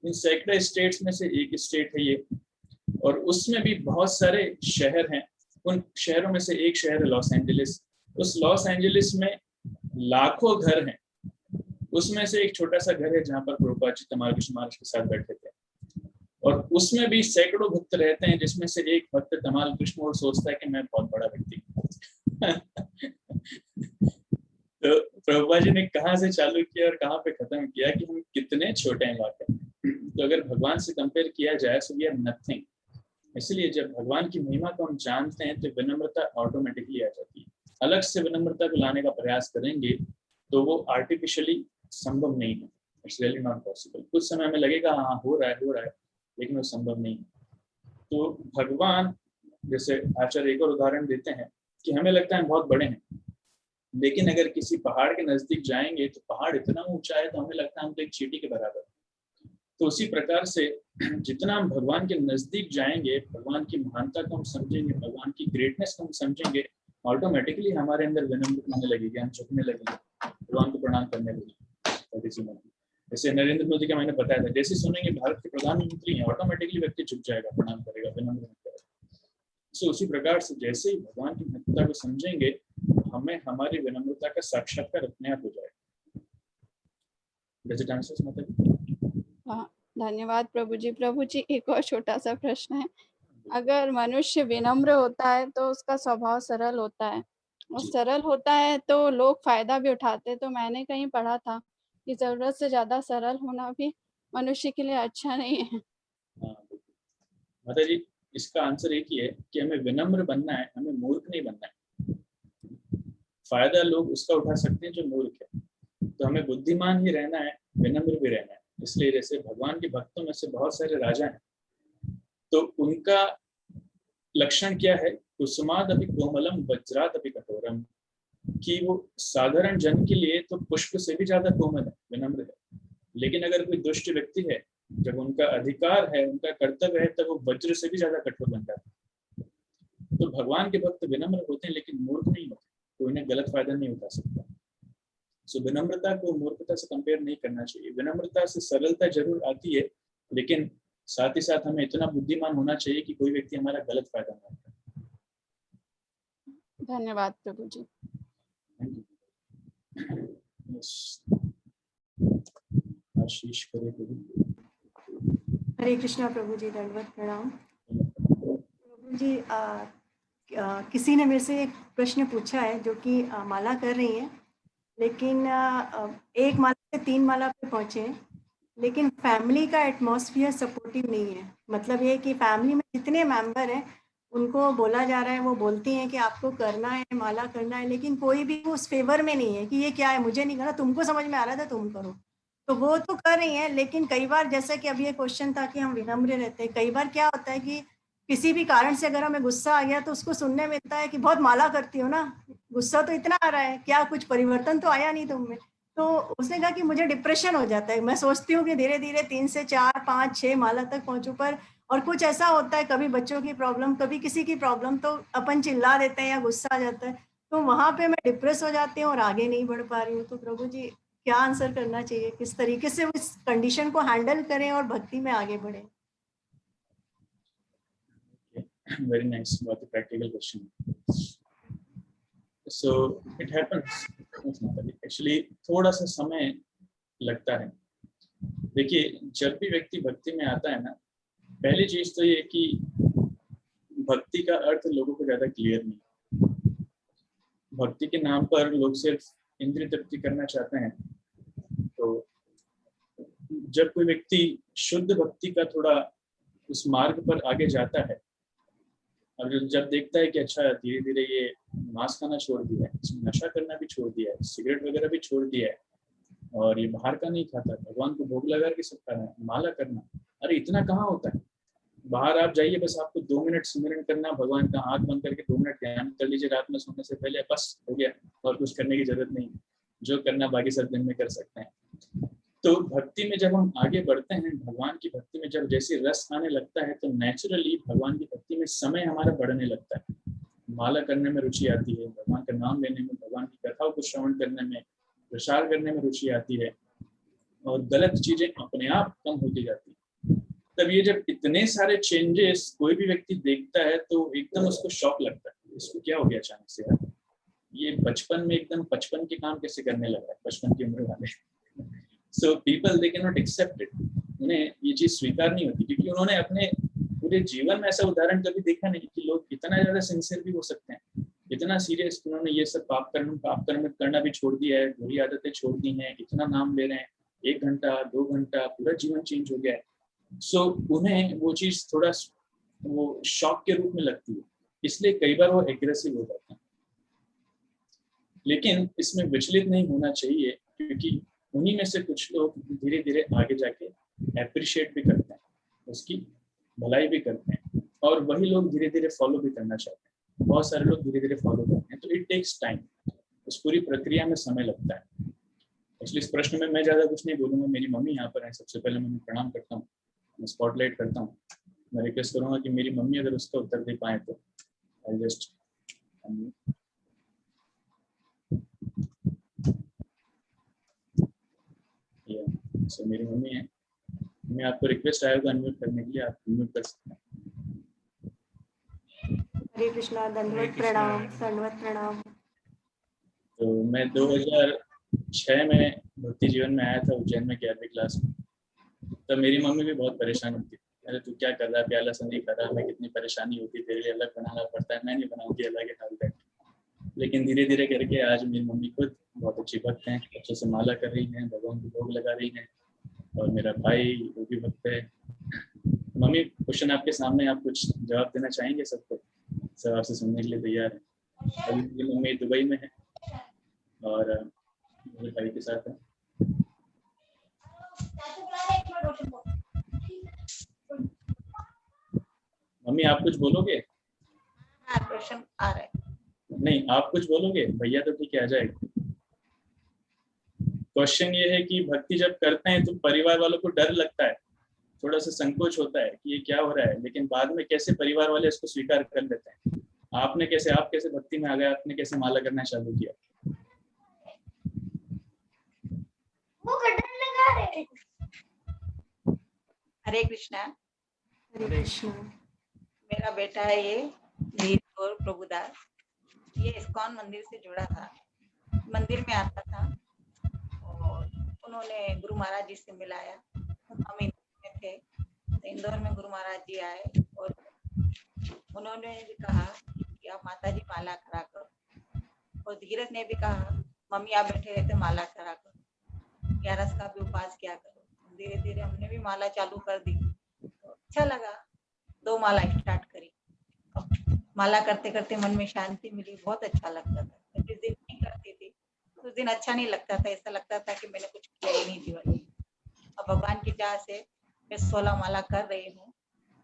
इन सैकड़ों स्टेट्स में से एक स्टेट है ये, और उसमें भी बहुत सारे शहर हैं। उन शहरों में से एक शहर है लॉस एंजलिस। उस लॉस एंजलिस में लाखों घर हैं, उसमें से एक छोटा सा घर है जहाँ पर प्रभुपाद जी तमाल कृष्ण महाराज के साथ बैठे थे, और उसमें भी सैकड़ों भक्त रहते हैं, जिसमें से एक भक्त तमाल कृष्ण और सोचता है कि मैं बहुत बड़ा व्यक्ति तो प्रभुपाद जी ने कहाँ से चालू किया और कहाँ पे खत्म किया कि हम कितने छोटे हैं वाकई। तो अगर भगवान से कंपेयर किया जाए तो वी आर नथिंग। इसलिए जब भगवान की महिमा को हम जानते हैं तो विनम्रता ऑटोमेटिकली आ जाती है। अलग से विनम्रता को लाने का प्रयास करेंगे तो वो आर्टिफिशियली संभव नहीं है। It's really not possible. कुछ समय में लगेगा हाँ हो रहा है, लेकिन वो संभव नहीं है। तो भगवान, जैसे आचार्य एक और उदाहरण देते हैं कि हमें लगता है हम बहुत बड़े हैं, लेकिन अगर किसी पहाड़ के नजदीक जाएंगे तो पहाड़ इतना ऊंचा है तो हमें लगता है हम तो एक चींटी के बराबर। तो उसी प्रकार से जितना हम भगवान के नजदीक जाएंगे, भगवान की महानता को हम समझेंगे, भगवान की ग्रेटनेस को हम समझेंगे, ऑटोमेटिकली हमारे अंदर विनम्रता आने लगेगी, हम झुकने लगेंगे, भगवान को प्रणाम करने लगेंगे। जैसे नरेंद्र मोदी का मैंने बताया था, जैसे सुनेंगे भारत के प्रधानमंत्री हैं, ऑटोमेटिकली व्यक्ति झुक जाएगा, प्रणाम करेगा, विनम्र करेगा। सो उसी प्रकार से जैसे ही भगवान की महत्ता को समझेंगे, हमें हमारी विनम्रता का साक्षात्कार अपने आप हो जाएगा। Does it answer, माता? हाँ, धन्यवाद प्रभु जी। प्रभु जी, एक और छोटा सा प्रश्न है। अगर मनुष्य विनम्र होता है तो उसका स्वभाव सरल होता है, और सरल होता है तो लोग फायदा भी उठाते हैं। तो मैंने कहीं पढ़ा था कि जरूरत से ज्यादा सरल होना भी मनुष्य के लिए अच्छा नहीं है। माता जी, इसका आंसर एक ही है कि हमें विनम्र बनना है, हमें मूर्ख नहीं बनना है। फायदा लोग उसका उठा सकते हैं जो मूर्ख है, तो हमें बुद्धिमान ही रहना है, विनम्र भी रहना है। इसलिए जैसे भगवान के भक्तों में से बहुत सारे राजा हैं, तो उनका लक्षण क्या है? कुसुमाद अभी कोमलम वज्रात अभी कठोरम, कि वो साधारण जन के लिए तो पुष्प से भी ज्यादा कोमल है, विनम्र है। लेकिन अगर कोई दुष्ट व्यक्ति है, जब उनका अधिकार है, उनका कर्तव्य है, तब वो वज्र से भी ज्यादा कठोर बन जाता है। तो भगवान के भक्त विनम्र होते हैं, लेकिन मूर्ख नहीं होते, कोई उन्हें गलत फायदा नहीं उठा सकता। सो विनम्रता को मूर्खता से कंपेयर नहीं करना चाहिए। विनम्रता से सरलता जरूर आती है, लेकिन साथ ही साथ हमें इतना बुद्धिमान होना चाहिए कि कोई व्यक्ति हमारा गलत फायदा ना उठाए। धन्यवाद प्रभु जी। आशीष करे प्रभु। हरे कृष्णा प्रभु जी, दंडवत प्रणाम। प्रभु जी, किसी ने मेरे से एक प्रश्न पूछा है, जो कि माला कर रही है, लेकिन एक माला से 3 माला पे पहुंचे, लेकिन फैमिली का एटमॉस्फेयर सपोर्टिव नहीं है। मतलब ये कि फैमिली में जितने मेंबर हैं उनको बोला जा रहा है, वो बोलती हैं कि आपको करना है, माला करना है, लेकिन कोई भी उस फेवर में नहीं है कि ये क्या है, मुझे नहीं करना, तुमको समझ में आ रहा था तुम करो। तो वो तो कर रही हैं, लेकिन कई बार, जैसे कि अभी ये क्वेश्चन था कि हम विनम्र रहते हैं, कई बार क्या होता है कि किसी भी कारण से अगर हमें गुस्सा आ गया तो उसको सुनने मिलता है कि बहुत माला करती हो ना, गुस्सा तो इतना आ रहा है, क्या कुछ परिवर्तन तो आया नहीं तुम में। तो उसने कहा कि मुझे डिप्रेशन हो जाता है, मैं सोचती हूँ कि धीरे धीरे 3 से 4, 5, 6 माला तक पहुंचूं, पर और कुछ ऐसा होता है, कभी बच्चों की प्रॉब्लम, कभी किसी की प्रॉब्लम, तो अपन चिल्ला देते हैं या गुस्सा आ जाता है, तो वहां पे मैं डिप्रेस हो जाती हूँ और आगे नहीं बढ़ पा रही हूँ। तो प्रभु जी, क्या आंसर करना चाहिए, किस तरीके से उस कंडीशन को हैंडल करें और भक्ति में आगे बढ़े? Very nice, बहुत ही practical question. So it happens. Actually थोड़ा सा समय लगता है। देखिए, जब भी व्यक्ति भक्ति में आता है ना, पहली चीज तो ये कि भक्ति का अर्थ लोगों को ज्यादा क्लियर नहीं। भक्ति के नाम पर लोग सिर्फ इंद्रिय तृप्ति करना चाहते हैं। तो जब कोई व्यक्ति शुद्ध भक्ति का थोड़ा उस मार्ग पर आगे जाता है और जब देखता है कि अच्छा धीरे धीरे ये मांस खाना छोड़ दिया है, इसमें नशा करना भी छोड़ दिया है, सिगरेट वगैरह भी छोड़ दिया है, और ये बाहर का नहीं खाता, भगवान को भोग लगा के सब खाना है, माला करना, अरे इतना कहाँ होता है। बाहर आप जाइए, बस आपको 2 मिनट सिमरन करना भगवान का, आंख बंद करके 2 मिनट ध्यान कर लीजिए रात में सोने से पहले, बस हो गया, और कुछ करने की जरूरत नहीं, जो करना बाकी सब दिन में कर सकते हैं। तो भक्ति में जब हम आगे बढ़ते हैं, भगवान की भक्ति में जब जैसे रस आने लगता है, तो नेचुरली भगवान की भक्ति में समय हमारा बढ़ने लगता है। माला करने में रुचि आती है, भगवान का नाम लेने में, भगवान की कथाओं को श्रवण करने में, प्रसार करने में रुचि आती है, और गलत चीजें अपने आप कम होती जाती है। तब ये जब इतने सारे चेंजेस कोई भी व्यक्ति देखता है तो एकदम उसको शॉक लगता है, इसको क्या हो गया अचानक से यार, ये बचपन में एकदम 55 के काम कैसे करने लगा है, 55 की उम्र वाले। So people they can not accept it, उन्हें ये चीज स्वीकार नहीं होती, क्योंकि उन्होंने अपने पूरे जीवन में ऐसा उदाहरण कभी देखा नहीं कि लोग इतना ज्यादा सिंसियर भी हो सकते हैं, इतना सीरियस, उन्होंने ये सब पाप कर्म करना भी छोड़ दिया है, बुरी आदतें छोड़ दी हैं, इतना नाम ले रहे हैं, 1 घंटा 2 घंटा, पूरा जीवन चेंज हो गया है। सो उन्हें वो चीज थोड़ा वो शॉक के रूप में लगती है, इसलिए कई बार वो एग्रेसिव हो जाते हैं। लेकिन इसमें विचलित नहीं होना चाहिए, क्योंकि उन्हीं में से कुछ लोग धीरे धीरे आगे जाके एप्रिशिएट भी करते हैं, उसकी भलाई भी करते हैं, और वही लोग धीरे धीरे फॉलो भी करना चाहते हैं। बहुत सारे लोग धीरे धीरे फॉलो करते हैं, तो इट टेक्स टाइम, उस पूरी प्रक्रिया में समय लगता है। इसलिए इस प्रश्न में मैं ज्यादा कुछ नहीं बोलूंगा, मेरी मम्मी यहाँ पर है, सबसे पहले मैं प्रणाम करता हूँ, मैं स्पॉटलाइट करता हूँ। मैं रिक्वेस्ट करूंगा कि मेरी मम्मी अगर उसका उत्तर दे पाए तो आई जस्ट सो मेरी मम्मी है, मैं आपको रिक्वेस्ट आया होगा अनम्यूट करने के लिए, आप अनम्यूट कर सकते हैं। हरे कृष्णा, दंडवत प्रणाम, दंडवत प्रणाम। तो मैं 2006 में भक्ति जीवन में आया था, उज्जैन में 11वीं क्लास में। तब मेरी मम्मी भी बहुत परेशान होती, अरे तू क्या कर रहा है, प्याला सा नहीं कर रहा, मैं कितनी परेशानी होती, तेरे लिए अलग बनाना पड़ता है, मैं नहीं बनाऊंगी अलग हाल है। लेकिन धीरे धीरे करके आज मेरी मम्मी खुद बहुत अच्छी भक्त हैं, अच्छे से माला कर रही हैं, भगवान को भोग लगा रही हैं, और मेरा भाई वो भी भक्त है। मम्मी, क्वेश्चन आपके सामने, आप कुछ जवाब देना चाहेंगे? सबको सब आपसे सुनने के लिए तैयार है। अभी मेरी मम्मी दुबई में है और मेरे भाई के साथ है। मम्मी आप कुछ बोलोगे? क्वेश्चन आ रहा है। नहीं, आप कुछ बोलोगे? भैया तो ठीक है, आ जाएगा। क्वेश्चन ये है कि भक्ति जब करते हैं तो परिवार वालों को डर लगता है, थोड़ा सा संकोच होता है कि ये क्या हो रहा है, लेकिन बाद में कैसे परिवार वाले इसको स्वीकार कर लेते हैं। आप कैसे भक्ति में आ गए, आपने कैसे माला करना चालू किया? हरे कृष्णा। हरे कृष्णा। मेरा बेटा है ये धीर और प्रभुदास, ये इस्कॉन मंदिर से जुड़ा था, मंदिर में आता था और उन्होंने गुरु महाराज जी से मिलाया। हम इंदौर में थे, तो इंदौर में गुरु महाराज जी आए और उन्होंने भी कहा कि आप माता जी माला करा करो, और धीरज ने भी कहा मम्मी आप बैठे रहते माला करा करो, 11 का भी उपवास किया करो। धीरे धीरे हमने भी माला चालू कर दी, तो अच्छा लगा, 2 माला स्टार्ट करी। माला करते करते मन में शांति मिली, बहुत अच्छा लगता था। जिस दिन नहीं करती थी उस दिन अच्छा नहीं लगता था, ऐसा लगता था कि मैंने कुछ किया ही नहीं जीवन में। अब भगवान की चाह से मैं 16 माला कर रही हूँ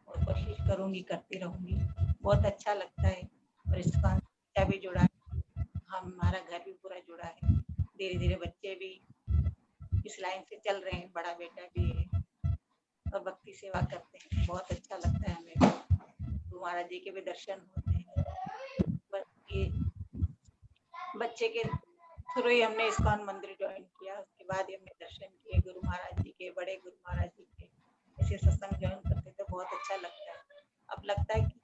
और कोशिश करूंगी, करती रहूंगी, बहुत अच्छा लगता है। और इसका भी जुड़ा है, हमारा घर भी पूरा जुड़ा है, धीरे धीरे बच्चे भी इस लाइन से चल रहे हैं, बड़ा बेटा भी है और भक्ति सेवा करते हैं, बहुत अच्छा लगता है हमें। गुरु महाराज जी के भी दर्शन होते हैं, बस ये बच्चे के थ्रू ही हमने इस्कॉन मंदिर ज्वाइन किया, उसके बाद ही हमने दर्शन किए गुरु महाराज जी के, बड़े गुरु महाराज जी के। ऐसे सत्संग ज्वाइन करते थे, बहुत अच्छा लगता है। अब लगता है कि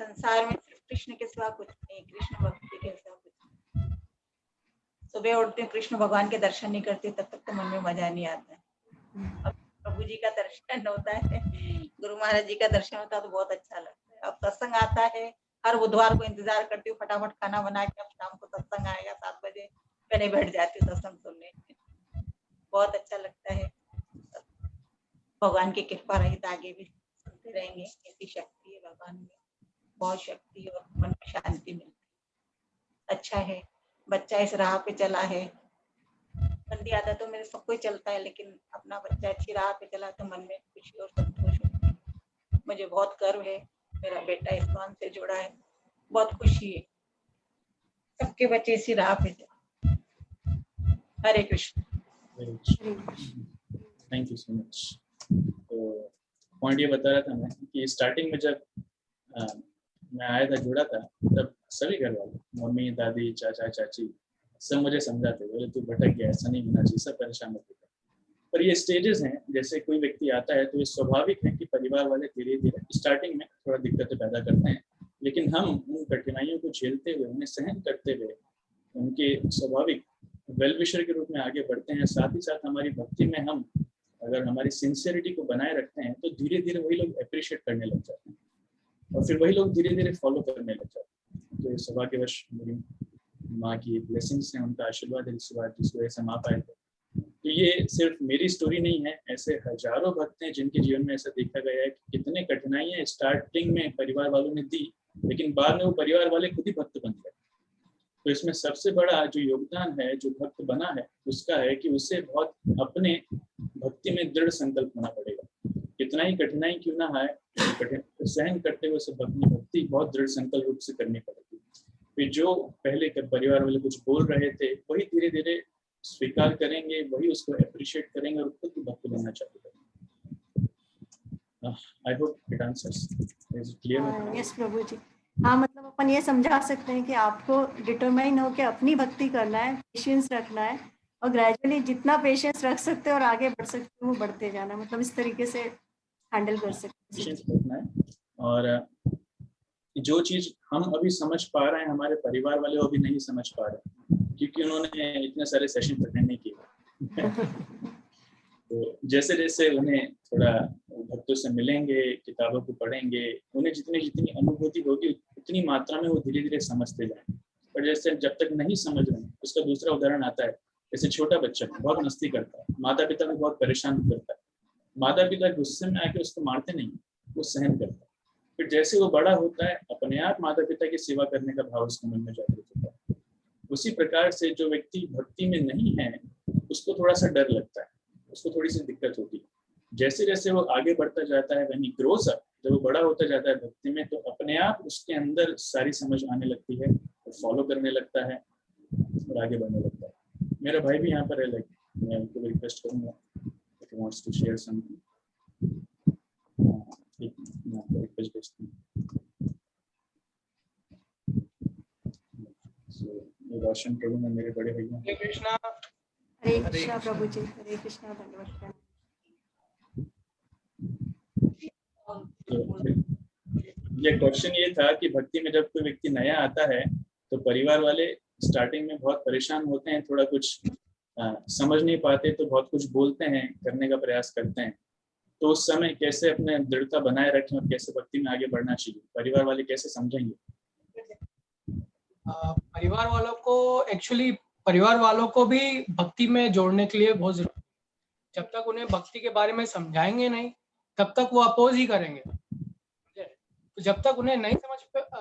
संसार में सिर्फ कृष्ण के सिवा कुछ नहीं, कृष्ण भक्ति के सिवा कुछ नहीं। सुबह उठते कृष्ण भगवान के दर्शन नहीं करते तब तक तो मन में मजा नहीं आता है। अब प्रभु जी का दर्शन होता है, गुरु महाराज जी का दर्शन होता है तो बहुत अच्छा लगता है। अब सत्संग आता है, हर बुधवार को इंतजार करती हूँ, फटाफट खाना बना के अब शाम को सत्संग आएगा 7 बजे, पहले बैठ जाती हूँ सत्संग सुनने। बहुत अच्छा लगता है। भगवान की कृपा रही तो आगे भी सुनते रहेंगे। ऐसी शक्ति है भगवान में, बहुत शक्ति है और मन में शांति मिलती है। अच्छा है बच्चा इस राह पे चला है। गंदी आदतों में सब कोई चलता है, लेकिन अपना बच्चा अच्छी राह पे चला तो मन में खुशी और संतोष होता है। मुझे बहुत गर्व है, मेरा बेटा इस्कॉन से जुड़ा है, बहुत खुशी है। सबके बच्चे इसी राह पे चले। Hare Krishna. Thank you so much. तो पॉइंट ये बता रहा था मैं कि स्टार्टिंग में जब मैं आया था, जुड़ा था, तब सभी घर वाले, मम्मी, दादी, चाचा, चाची, सब मुझे समझाते, बोले तू भटक गया, ऐसा नहीं होना चाहिए, सब परेशान होते थे। पर ये स्टेजेस हैं, जैसे कोई व्यक्ति आता है तो ये स्वाभाविक है कि परिवार वाले धीरे धीरे स्टार्टिंग में थोड़ा दिक्कतें पैदा करते हैं, लेकिन हम उन कठिनाइयों को झेलते हुए, उन्हें सहन करते हुए उनके स्वाभाविक वेल विशर के रूप में आगे बढ़ते हैं। साथ ही साथ हमारी भक्ति में हम अगर हमारी सिंसियरिटी को बनाए रखते हैं तो धीरे धीरे वही लोग अप्रिशिएट करने लग जाते हैं और फिर वही लोग धीरे धीरे फॉलो करने लग जाते हैं। तो ये सौभाग्यवश मेरी माँ की ब्लेसिंग्स हैं, उनका आशीर्वाद है, जिस वजह से हम आ पाए थे। तो ये सिर्फ मेरी स्टोरी नहीं है, ऐसे हजारों भक्त हैं जिनके जीवन में ऐसा देखा गया है कि कितने कठिनाइयां स्टार्टिंग में परिवार वालों ने दी, लेकिन बाद में वो परिवार वाले खुद ही भक्त बन गए। तो इसमें सबसे बड़ा जो योगदान है, जो भक्त बना है, उसका है कि उसे बहुत अपने भक्ति में दृढ़ संकल्प होना पड़ेगा। कितना ही कठिनाई क्यों ना आए, तो सहन करते हुए उसे अपनी भक्ति बहुत दृढ़ संकल्प रूप से करनी पड़ेगी। फिर जो पहले के परिवार वाले कुछ बोल रहे थे वही धीरे धीरे स्वीकार करेंगे, वही उसको अप्रिशिएट करेंगे और खुद भक्त बनना चालू करेंगे। I hope it answers. Is it clear? Yes Prabhu ji. हाँ, मतलब अपन ये समझा सकते हैं कि आपको डिटरमाइन हो के अपनी भक्ति करना है, पेशेंस रखना है और ग्रेजुअली जितना पेशेंस रख सकते हैं और आगे बढ़ सकते हैं वो बढ़ते जाना है। मतलब इस तरीके से हैंडल कर सकते हैं। पेशेंस रखना है और जो चीज हम अभी समझ पा रहे हैं हमारे परिवार वाले वो अभी नहीं समझ पा रहे क्योंकि उन्होंने इतने सारे सेशन अटेंड नहीं किए। तो जैसे जैसे उन्हें थोड़ा भक्तों से मिलेंगे, किताबों को पढ़ेंगे, उन्हें जितनी जितनी अनुभूति होगी उतनी मात्रा में वो धीरे धीरे समझते जाएंगे। पर जैसे जब तक नहीं समझ रहे, उसका दूसरा उदाहरण आता है, जैसे छोटा बच्चा बहुत मस्ती करता है, माता पिता को बहुत परेशान करता है, माता पिता गुस्से में आके उसको मारते नहीं, वो सहन करता है। फिर जैसे वो बड़ा होता है, अपने आप माता पिता की सेवा करने का भाव उसके मन में जागृत होता है। उसी प्रकार से जो व्यक्ति भक्ति में नहीं है उसको थोड़ा सा डर लगता है, उसको थोड़ी सी दिक्कत होती है। जैसे जैसे वो आगे बढ़ता जाता है, व्हेन ही ग्रोस अप, जब वो बड़ा होता जाता है भक्ति में, तो अपने आप उसके अंदर सारी समझ आने लगती है, वो फॉलो करने लगता है और आगे बढ़ने लगता है। मेरा भाई भी यहाँ पर है, लाइक मैं उनको रिक्वेस्ट करूंगा if he wants to share something. Request भेजता हूँ। रोशन प्रभु में मेरे बड़े भैया। हरे कृष्णा। हरे कृष्णा प्रभु जी। हरे कृष्णा। धन्यवाद। ये क्वेश्चन ये था कि भक्ति में जब कोई व्यक्ति नया आता है तो परिवार वाले स्टार्टिंग में बहुत परेशान होते हैं, थोड़ा कुछ समझ नहीं पाते तो बहुत कुछ बोलते हैं, करने का प्रयास करते हैं। तो उस समय कैसे अपने दृढ़ता बनाए रखें और कैसे भक्ति में आगे बढ़ना चाहिए, परिवार वाले कैसे समझेंगे? परिवार वालों को एक्चुअली परिवार वालों को भी भक्ति में जोड़ने के लिए बहुत जरूरी है। जब तक उन्हें भक्ति के बारे में समझाएंगे नहीं तब तक वो अपोज ही करेंगे। तो जब तक उन्हें नहीं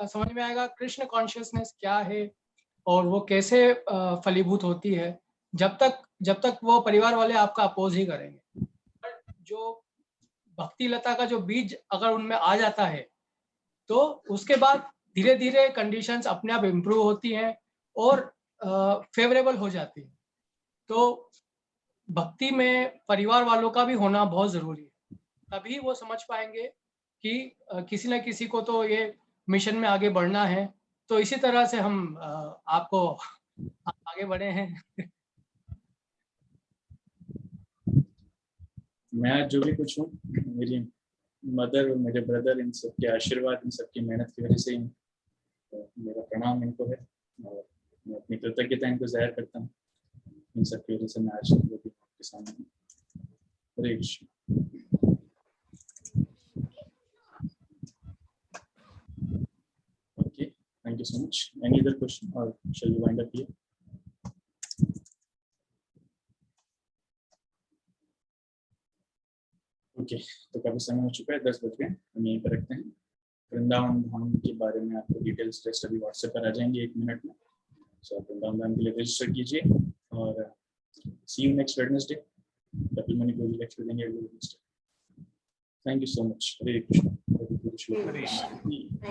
समझ में आएगा कृष्ण कॉन्शियसनेस क्या है और वो कैसे फलीभूत होती है, जब तक वो परिवार वाले आपका अपोज ही करेंगे। पर जो भक्ति लता का जो बीज अगर उनमें आ जाता है तो उसके बाद धीरे धीरे कंडीशंस अपने आप इम्प्रूव होती हैं और फेवरेबल हो जाती है। तो भक्ति में परिवार वालों का भी होना बहुत जरूरी है, तभी वो समझ पाएंगे कि किसी न किसी को तो ये मिशन में आगे बढ़ना है। तो इसी तरह से हम आपको आगे बढ़े हैं। मैं आज जो भी कुछ हूँ, मेरी मदर और मेरे ब्रदर, इन सब के आशीर्वाद, इन सब की मेहनत की वजह से ही, तो मेरा प्रणाम इनको है और मैं अपनी कृतज्ञता इनको जाहिर करता हूँ। इन सब की वजह से मैं आज आपके सामने हूँ। Hare Krishna. Okay, you so much. Any other question or shall we wind up here? Okay, तो काफी समय हो चुका है, 10 बज गए, हम यहीं पर रखते हैं। वृंदावन धाम के बारे में आपको डिटेल्स टेस्ट अभी व्हाट्सएप पर आ जाएंगे 1 मिनट में। सो आप वृंदावन धाम के लिए रजिस्टर कीजिए और see you next Wednesday. Kapil Muni को लेक्चर देंगे अगले Wednesday. Thank you so much. Hare Krishna.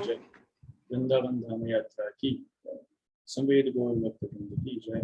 जय वृंदावन धाम यात्रा की, संवेद गौर भक्त वृंद की जय।